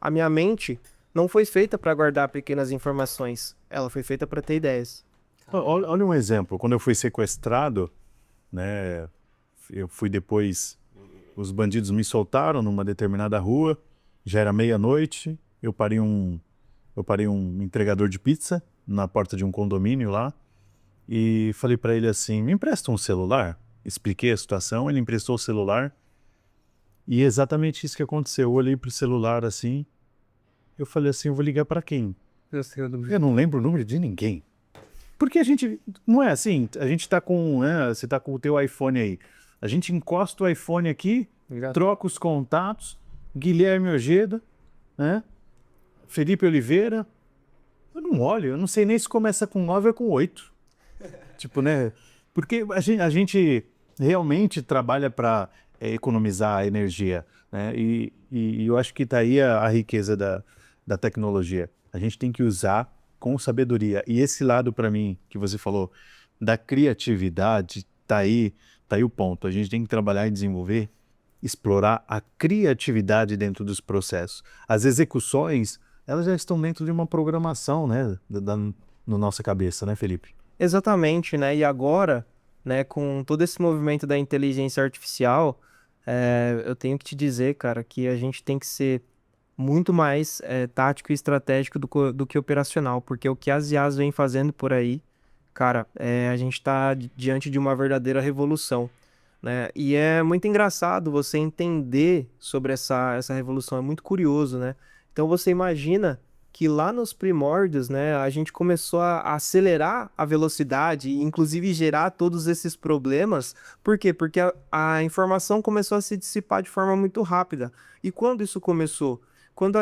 a minha mente não foi feita pra guardar pequenas informações, ela foi feita pra ter ideias. Olha um exemplo. Quando eu fui sequestrado, né, eu fui depois, os bandidos me soltaram numa determinada rua, já era meia-noite, eu parei um entregador de pizza na porta de um condomínio lá e falei para ele assim: me empresta um celular? Expliquei a situação, ele emprestou o celular e é exatamente isso que aconteceu. Eu olhei pro celular assim, eu falei assim: eu vou ligar para quem? Eu não lembro o número de ninguém. Porque a gente, não é assim, a gente tá com, né, você tá com o teu iPhone aí, a gente encosta o iPhone aqui, troca os contatos, Guilherme Ojeda, né, Felipe Oliveira, eu não olho, eu não sei nem se começa com 9 ou com 8. Tipo, né, porque a gente realmente trabalha para economizar energia, né, e eu acho que tá aí a riqueza da tecnologia. A gente tem que usar com sabedoria. E esse lado, para mim, que você falou, da criatividade, tá aí o ponto. A gente tem que trabalhar e desenvolver, explorar a criatividade dentro dos processos. As execuções, elas já estão dentro de uma programação, né, na nossa cabeça, né, Felipe? Exatamente, né? E agora, né, com todo esse movimento da inteligência artificial, eu tenho que te dizer, cara, que a gente tem que ser muito mais tático e estratégico do que operacional, porque o que as IAs vêm fazendo por aí, cara, a gente está diante de uma verdadeira revolução, né? E é muito engraçado você entender sobre essa revolução, é muito curioso, né? Então você imagina que lá nos primórdios, né, a gente começou a acelerar a velocidade e inclusive gerar todos esses problemas. Por quê? Porque a informação começou a se dissipar de forma muito rápida. E quando isso começou? Quando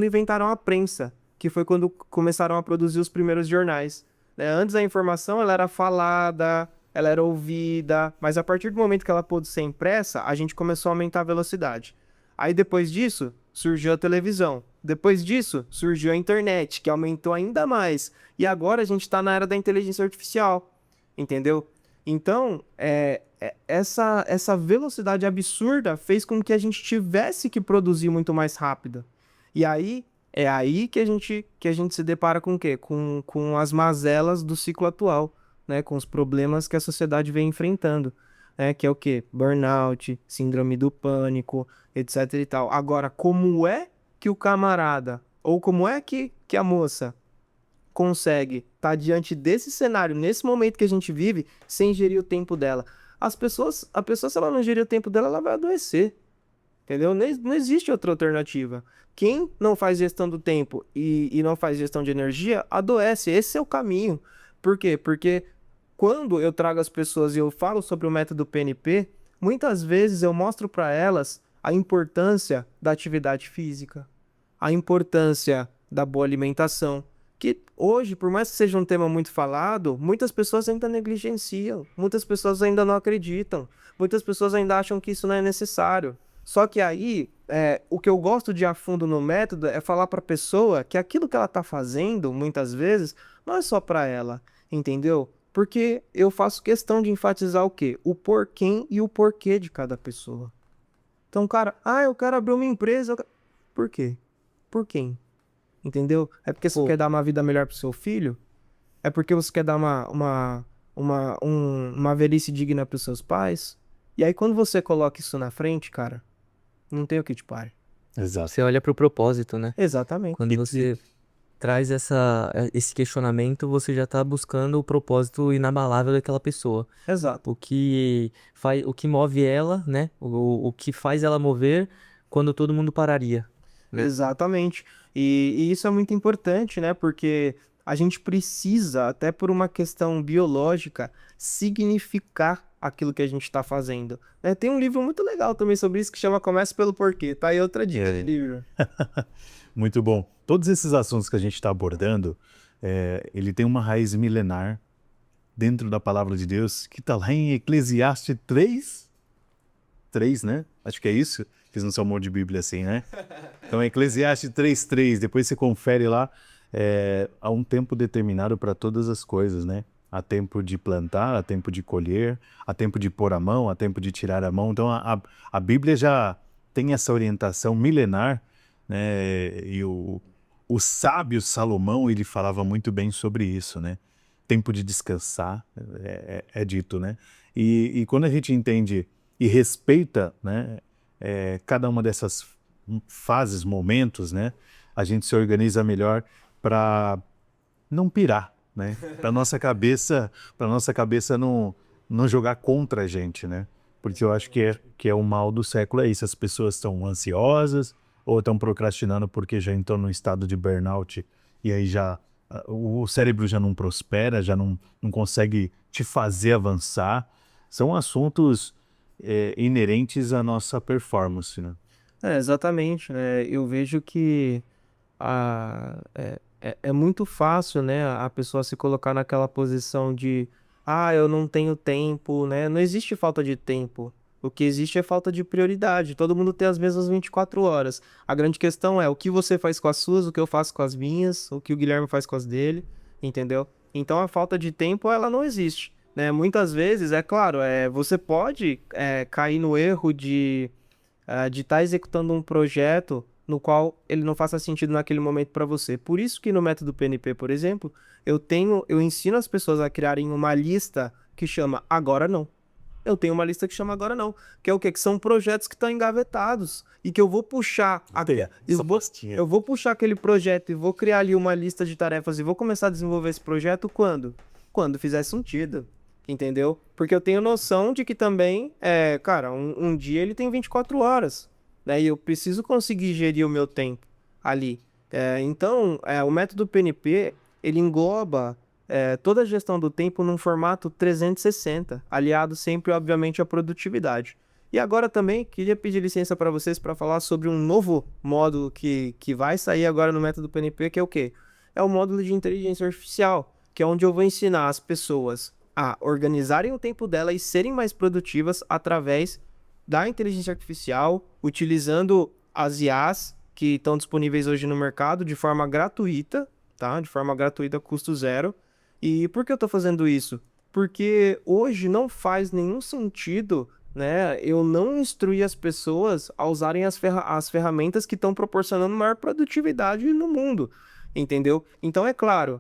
inventaram a prensa, que foi quando começaram a produzir os primeiros jornais, né? Antes a informação ela era falada, ela era ouvida, mas a partir do momento que ela pôde ser impressa, a gente começou a aumentar a velocidade. Aí depois disso, surgiu a televisão. Depois disso, surgiu a internet, que aumentou ainda mais. E agora a gente está na era da inteligência artificial, entendeu? Então, essa velocidade absurda fez com que a gente tivesse que produzir muito mais rápido. E aí, é aí que a gente se depara com o quê? Com as mazelas do ciclo atual, né? Com os problemas que a sociedade vem enfrentando, né? Que é o quê? Burnout, síndrome do pânico, etc e tal. Agora, como é que o camarada, ou como é que a moça consegue estar diante desse cenário, nesse momento que a gente vive, sem gerir o tempo dela? A pessoa, se ela não gerir o tempo dela, ela vai adoecer. Entendeu? Não existe outra alternativa. Quem não faz gestão do tempo e não faz gestão de energia, adoece. Esse é o caminho. Por quê? Porque quando eu trago as pessoas e eu falo sobre o método PNP, muitas vezes eu mostro para elas a importância da atividade física, a importância da boa alimentação, que hoje, por mais que seja um tema muito falado, muitas pessoas ainda negligenciam, muitas pessoas ainda não acreditam, muitas pessoas ainda acham que isso não é necessário. Só que aí, o que eu gosto de ir a fundo no método é falar para a pessoa que aquilo que ela está fazendo, muitas vezes, não é só para ela, entendeu? Porque eu faço questão de enfatizar o quê? O porquê e o porquê de cada pessoa. Então, cara, eu quero abrir uma empresa. Por quê? Por quem? entendeu? É porque você Pô. quer dar uma vida melhor pro seu filho? É porque você quer dar uma velhice digna pros seus pais? E aí, quando você coloca isso na frente, cara, não tem o que te pare. Exato. Você olha pro propósito, né? Exatamente. Quando você traz esse questionamento, você já tá buscando o propósito inabalável daquela pessoa. Exato. O que move ela, né? O que faz ela mover quando todo mundo pararia. Né? Exatamente. E isso é muito importante, né? Porque a gente precisa, até por uma questão biológica, significar aquilo que a gente está fazendo. Né? Tem um livro muito legal também sobre isso que chama Comece pelo Porquê. Tá aí outra dica de livro. Muito bom. Todos esses assuntos que a gente está abordando, ele tem uma raiz milenar dentro da palavra de Deus, que está lá em Eclesiastes 3, né? Acho que é isso. Fiz um salmo de Bíblia assim, né? Então, Eclesiastes 3:3, depois você confere lá, há um tempo determinado para todas as coisas, né? Há tempo de plantar, há tempo de colher, há tempo de pôr a mão, há tempo de tirar a mão. Então, a Bíblia já tem essa orientação milenar, né? E o sábio Salomão, ele falava muito bem sobre isso, né? Tempo de descansar, é dito, né? E quando a gente entende e respeita, né, cada uma dessas fases, momentos, né, a gente se organiza melhor para não pirar, né? Para nossa cabeça não jogar contra a gente, né? Porque eu acho que é o mal do século, é isso. As pessoas estão ansiosas ou estão procrastinando porque já estão no estado de burnout e aí o cérebro já não prospera, já não consegue te fazer avançar. São assuntos inerentes à nossa performance, né? Exatamente, né? Eu vejo que é muito fácil, né, a pessoa se colocar naquela posição de eu não tenho tempo, né? Não existe falta de tempo. O que existe é falta de prioridade. Todo mundo tem as mesmas 24 horas. A grande questão é o que você faz com as suas, o que eu faço com as minhas, o que o Guilherme faz com as dele, entendeu? Então a falta de tempo, ela não existe, né? Muitas vezes, é claro, você pode cair no erro de estar executando um projeto no qual ele não faça sentido naquele momento para você. Por isso que no método PNP, por exemplo, eu ensino as pessoas a criarem uma lista que chama Agora Não. Eu tenho uma lista que chama Agora Não, que é o quê? Que são projetos que estão engavetados e que eu vou puxar eu vou puxar aquele projeto e vou criar ali uma lista de tarefas e vou começar a desenvolver esse projeto quando? Quando fizer sentido. Entendeu? Porque eu tenho noção de que também, cara, um dia ele tem 24 horas, né? E eu preciso conseguir gerir o meu tempo ali. Então, o método PNP, ele engloba toda a gestão do tempo num formato 360, aliado sempre, obviamente, à produtividade. E agora também, queria pedir licença para vocês para falar sobre um novo módulo que vai sair agora no método PNP, que é o quê? É o módulo de inteligência artificial, que é onde eu vou ensinar as pessoas a organizarem o tempo dela e serem mais produtivas através da inteligência artificial, utilizando as IAs que estão disponíveis hoje no mercado de forma gratuita, tá? De forma gratuita, custo zero. E por que eu estou fazendo isso? Porque hoje não faz nenhum sentido, né, eu não instruir as pessoas a usarem as ferramentas que estão proporcionando maior produtividade no mundo. Entendeu? Então, é claro,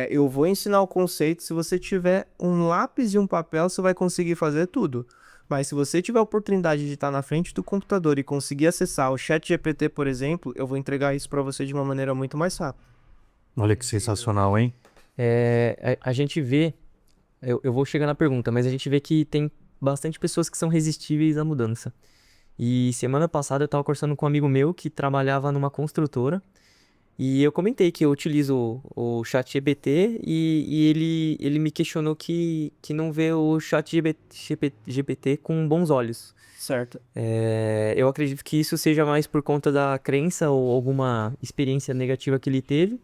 eu vou ensinar o conceito. Se você tiver um lápis e um papel, você vai conseguir fazer tudo. Mas se você tiver a oportunidade de estar na frente do computador e conseguir acessar o ChatGPT, por exemplo, eu vou entregar isso para você de uma maneira muito mais rápida. Olha que sensacional, hein? A gente vê, eu vou chegar na pergunta, mas a gente vê que tem bastante pessoas que são resistíveis à mudança. E semana passada eu estava conversando com um amigo meu que trabalhava numa construtora. E eu comentei que eu utilizo o ChatGPT e ele me questionou que não vê o ChatGPT com bons olhos. Certo. Eu acredito que isso seja mais por conta da crença ou alguma experiência negativa que ele teve.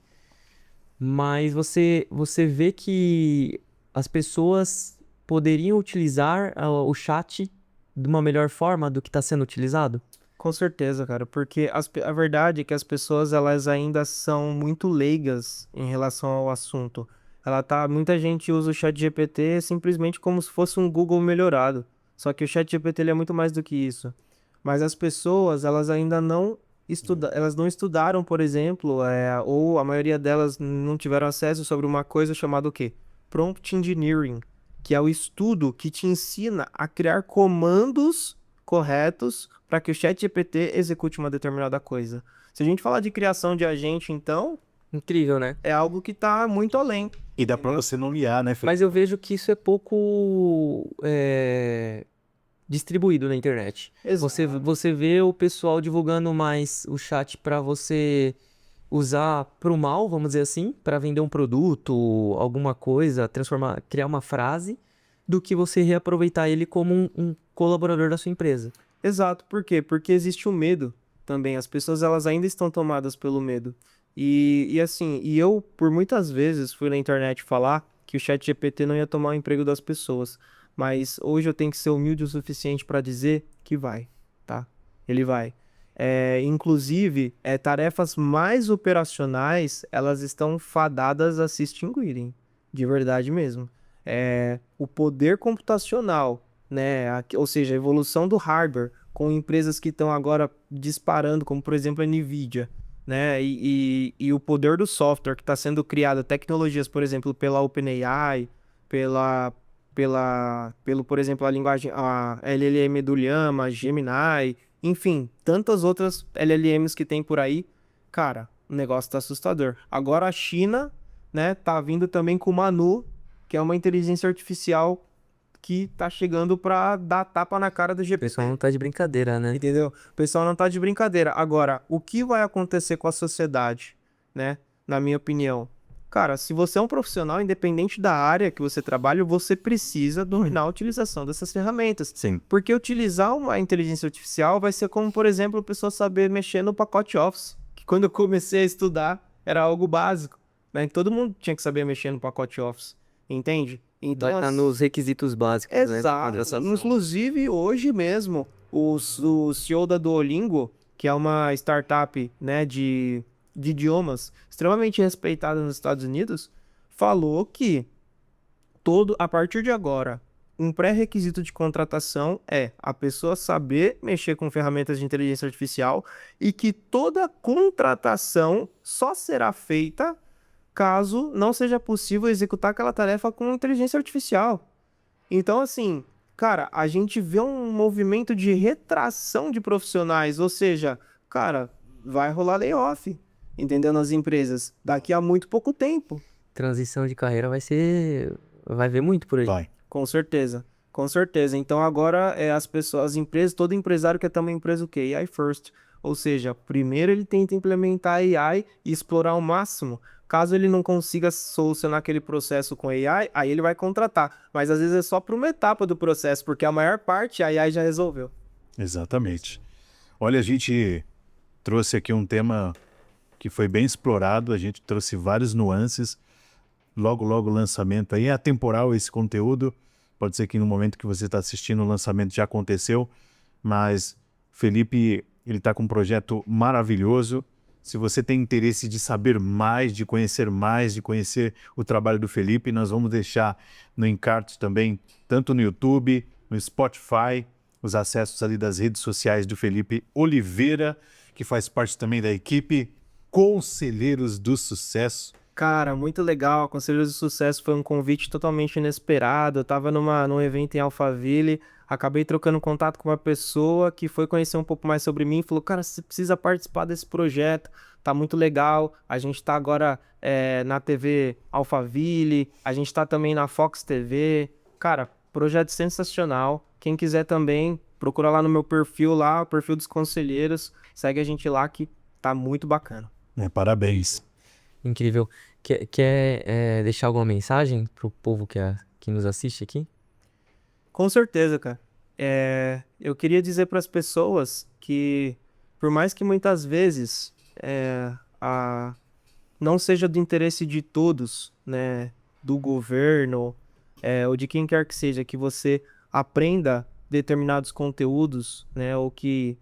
Mas você vê que as pessoas poderiam utilizar o chat de uma melhor forma do que está sendo utilizado? Com certeza, cara, porque a verdade é que as pessoas elas ainda são muito leigas em relação ao assunto. Muita gente usa o ChatGPT simplesmente como se fosse um Google melhorado. Só que o ChatGPT ele é muito mais do que isso. Mas as pessoas, elas ainda não elas não estudaram, por exemplo, ou a maioria delas não tiveram acesso sobre uma coisa chamada o quê? Prompt Engineering, que é o estudo que te ensina a criar comandos corretos para que o ChatGPT execute uma determinada coisa. Se a gente falar de criação de agente, então, Incrível, né? é algo que está muito além. E dá pra você nomear, né, Felipe? Mas eu vejo que isso é pouco distribuído na internet. Você vê o pessoal divulgando mais o chat para você usar pro mal, vamos dizer assim, para vender um produto, alguma coisa, criar uma frase, do que você reaproveitar ele como um colaborador da sua empresa. Exato, por quê? Porque existe o medo também. As pessoas elas ainda estão tomadas pelo medo. E assim, eu por muitas vezes fui na internet falar que o ChatGPT não ia tomar o emprego das pessoas. Mas hoje eu tenho que ser humilde o suficiente para dizer que vai, tá? Ele vai. Inclusive, tarefas mais operacionais, elas estão fadadas a se extinguirem. De verdade mesmo. O poder computacional, né? Ou seja, a evolução do hardware com empresas que estão agora disparando, como por exemplo a Nvidia, né? E o poder do software que está sendo criado, tecnologias, por exemplo, pela OpenAI, por exemplo, a linguagem, a LLM do Llama, Gemini, enfim, tantas outras LLMs que tem por aí, cara, o negócio tá assustador. Agora a China, né, tá vindo também com o Manu, que é uma inteligência artificial que tá chegando pra dar tapa na cara do O GPT. pessoal não tá de brincadeira, né? Entendeu? O pessoal não tá de brincadeira. Agora, o que vai acontecer com a sociedade, né? Na minha opinião. Cara, se você é um profissional, independente da área que você trabalha, você precisa dominar a utilização dessas ferramentas. Sim. Porque utilizar uma inteligência artificial vai ser como, por exemplo, a pessoa saber mexer no pacote Office. Que quando eu comecei a estudar, era algo básico, né? Todo mundo tinha que saber mexer no pacote Office. Entende? Então, Vai estar nos requisitos básicos, né? exato. Inclusive, hoje mesmo, o CEO da Duolingo, que é uma startup, né, de idiomas extremamente respeitada nos Estados Unidos, falou que a partir de agora, um pré-requisito de contratação é a pessoa saber mexer com ferramentas de inteligência artificial e que toda contratação só será feita caso não seja possível executar aquela tarefa com inteligência artificial. Então, assim, cara, a gente vê um movimento de retração de profissionais, ou seja, cara, vai rolar layoff, entendeu? Nas empresas, daqui a muito pouco tempo. Transição de carreira vai ver muito por aí. Vai. Com certeza, com certeza. Então agora as pessoas, as empresas, todo empresário quer ter uma empresa o quê? AI first. Ou seja, primeiro ele tenta implementar AI e explorar ao máximo. Caso ele não consiga solucionar aquele processo com AI, aí ele vai contratar. Mas às vezes é só para uma etapa do processo, porque a maior parte a AI já resolveu. Exatamente. Olha, a gente trouxe aqui um tema que foi bem explorado, a gente trouxe várias nuances. Logo o lançamento aí. É atemporal esse conteúdo. Pode ser que no momento que você está assistindo o lançamento já aconteceu, mas Felipe, ele está com um projeto maravilhoso. Se você tem interesse de saber mais, de conhecer o trabalho do Felipe, nós vamos deixar no encarte também, tanto no YouTube, no Spotify, os acessos ali das redes sociais do Felipe Oliveira, que faz parte também da equipe Conselheiros do Sucesso. Cara, muito legal. Conselheiros do Sucesso foi um convite totalmente inesperado. Eu tava num evento em Alphaville, acabei trocando contato com uma pessoa que foi conhecer um pouco mais sobre mim e falou, cara, você precisa participar desse projeto, tá muito legal. A gente tá agora na TV Alphaville, a gente tá também na Fox TV. Cara, projeto sensacional. Quem quiser também, procura lá no meu perfil lá, o perfil dos conselheiros. Segue a gente lá que tá muito bacana. Parabéns. Incrível. Quer deixar alguma mensagem pro povo que nos assiste aqui? Com certeza, cara. Eu queria dizer para as pessoas que, por mais que muitas vezes não seja do interesse de todos, né, do governo, ou de quem quer que seja, que você aprenda determinados conteúdos, né, ou que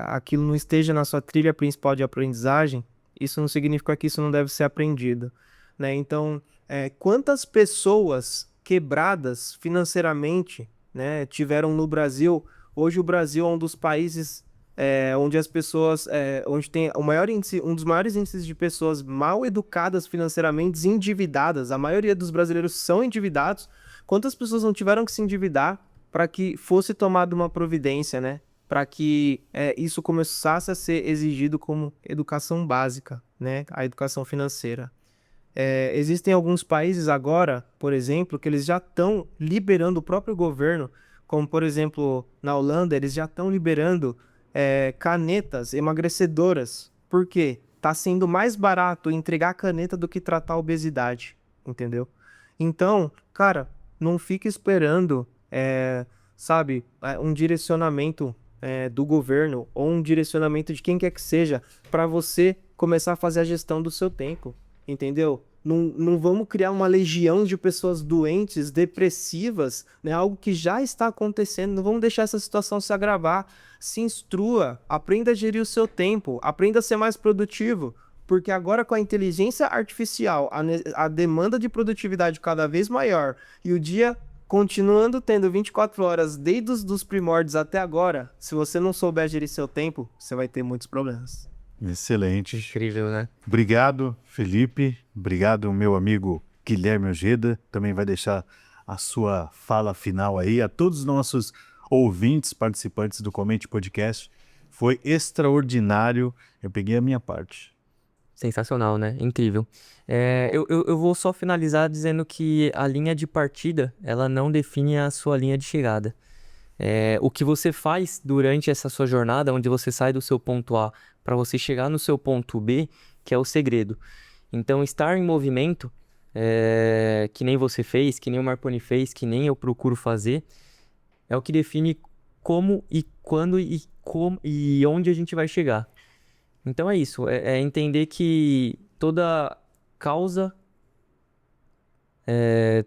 aquilo não esteja na sua trilha principal de aprendizagem, isso não significa que isso não deve ser aprendido, né? Então, quantas pessoas quebradas financeiramente, né, tiveram no Brasil? Hoje o Brasil é um dos países onde as pessoas, onde tem o maior índice, um dos maiores índices de pessoas mal educadas financeiramente, endividadas. A maioria dos brasileiros são endividados. Quantas pessoas não tiveram que se endividar para que fosse tomada uma providência, né? Para que isso começasse a ser exigido como educação básica, né? A educação financeira. Existem alguns países agora, por exemplo, que eles já estão liberando o próprio governo, como por exemplo na Holanda, eles já estão liberando canetas emagrecedoras. Por quê? Tá sendo mais barato entregar caneta do que tratar a obesidade, entendeu? Então, cara, não fique esperando, um direcionamento do governo ou um direcionamento de quem quer que seja para você começar a fazer a gestão do seu tempo, entendeu? Não vamos criar uma legião de pessoas doentes, depressivas, né? Algo que já está acontecendo. Não vamos deixar essa situação se agravar. Se instrua, aprenda a gerir o seu tempo, aprenda a ser mais produtivo, porque agora com a inteligência artificial, a demanda de produtividade cada vez maior e o dia continuando tendo 24 horas desde os primórdios até agora, se você não souber gerir seu tempo, você vai ter muitos problemas. Excelente. Incrível, né? Obrigado, Felipe. Obrigado, meu amigo Guilherme Ojeda. Também vai deixar a sua fala final aí. A todos os nossos ouvintes, participantes do Comente Podcast. Foi extraordinário. Eu peguei a minha parte. Sensacional, né? Incrível. Eu vou só finalizar dizendo que a linha de partida, ela não define a sua linha de chegada. O que você faz durante essa sua jornada, onde você sai do seu ponto A para você chegar no seu ponto B, que é o segredo. Então, estar em movimento, que nem você fez, que nem o Marconi fez, que nem eu procuro fazer, é o que define como e quando e onde a gente vai chegar. Então é isso, é entender que toda causa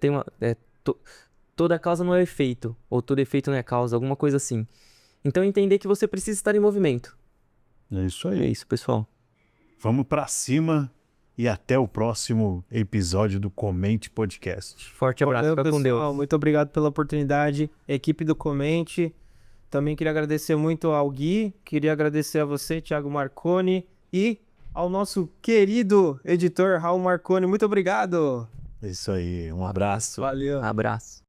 tem uma... toda causa não é efeito, ou todo efeito não é causa, alguma coisa assim. Então entender que você precisa estar em movimento. É isso É aí. isso, pessoal. Vamos pra cima e até o próximo episódio do Comente Podcast. Forte abraço, Valeu, fica com pessoal. Deus. Muito obrigado pela oportunidade. Equipe do Comente. Também queria agradecer muito ao Gui. Queria agradecer a você, Thiago Marconi. E ao nosso querido editor, Raul Marconi. Muito obrigado. É isso aí. Um abraço. Valeu. Abraço.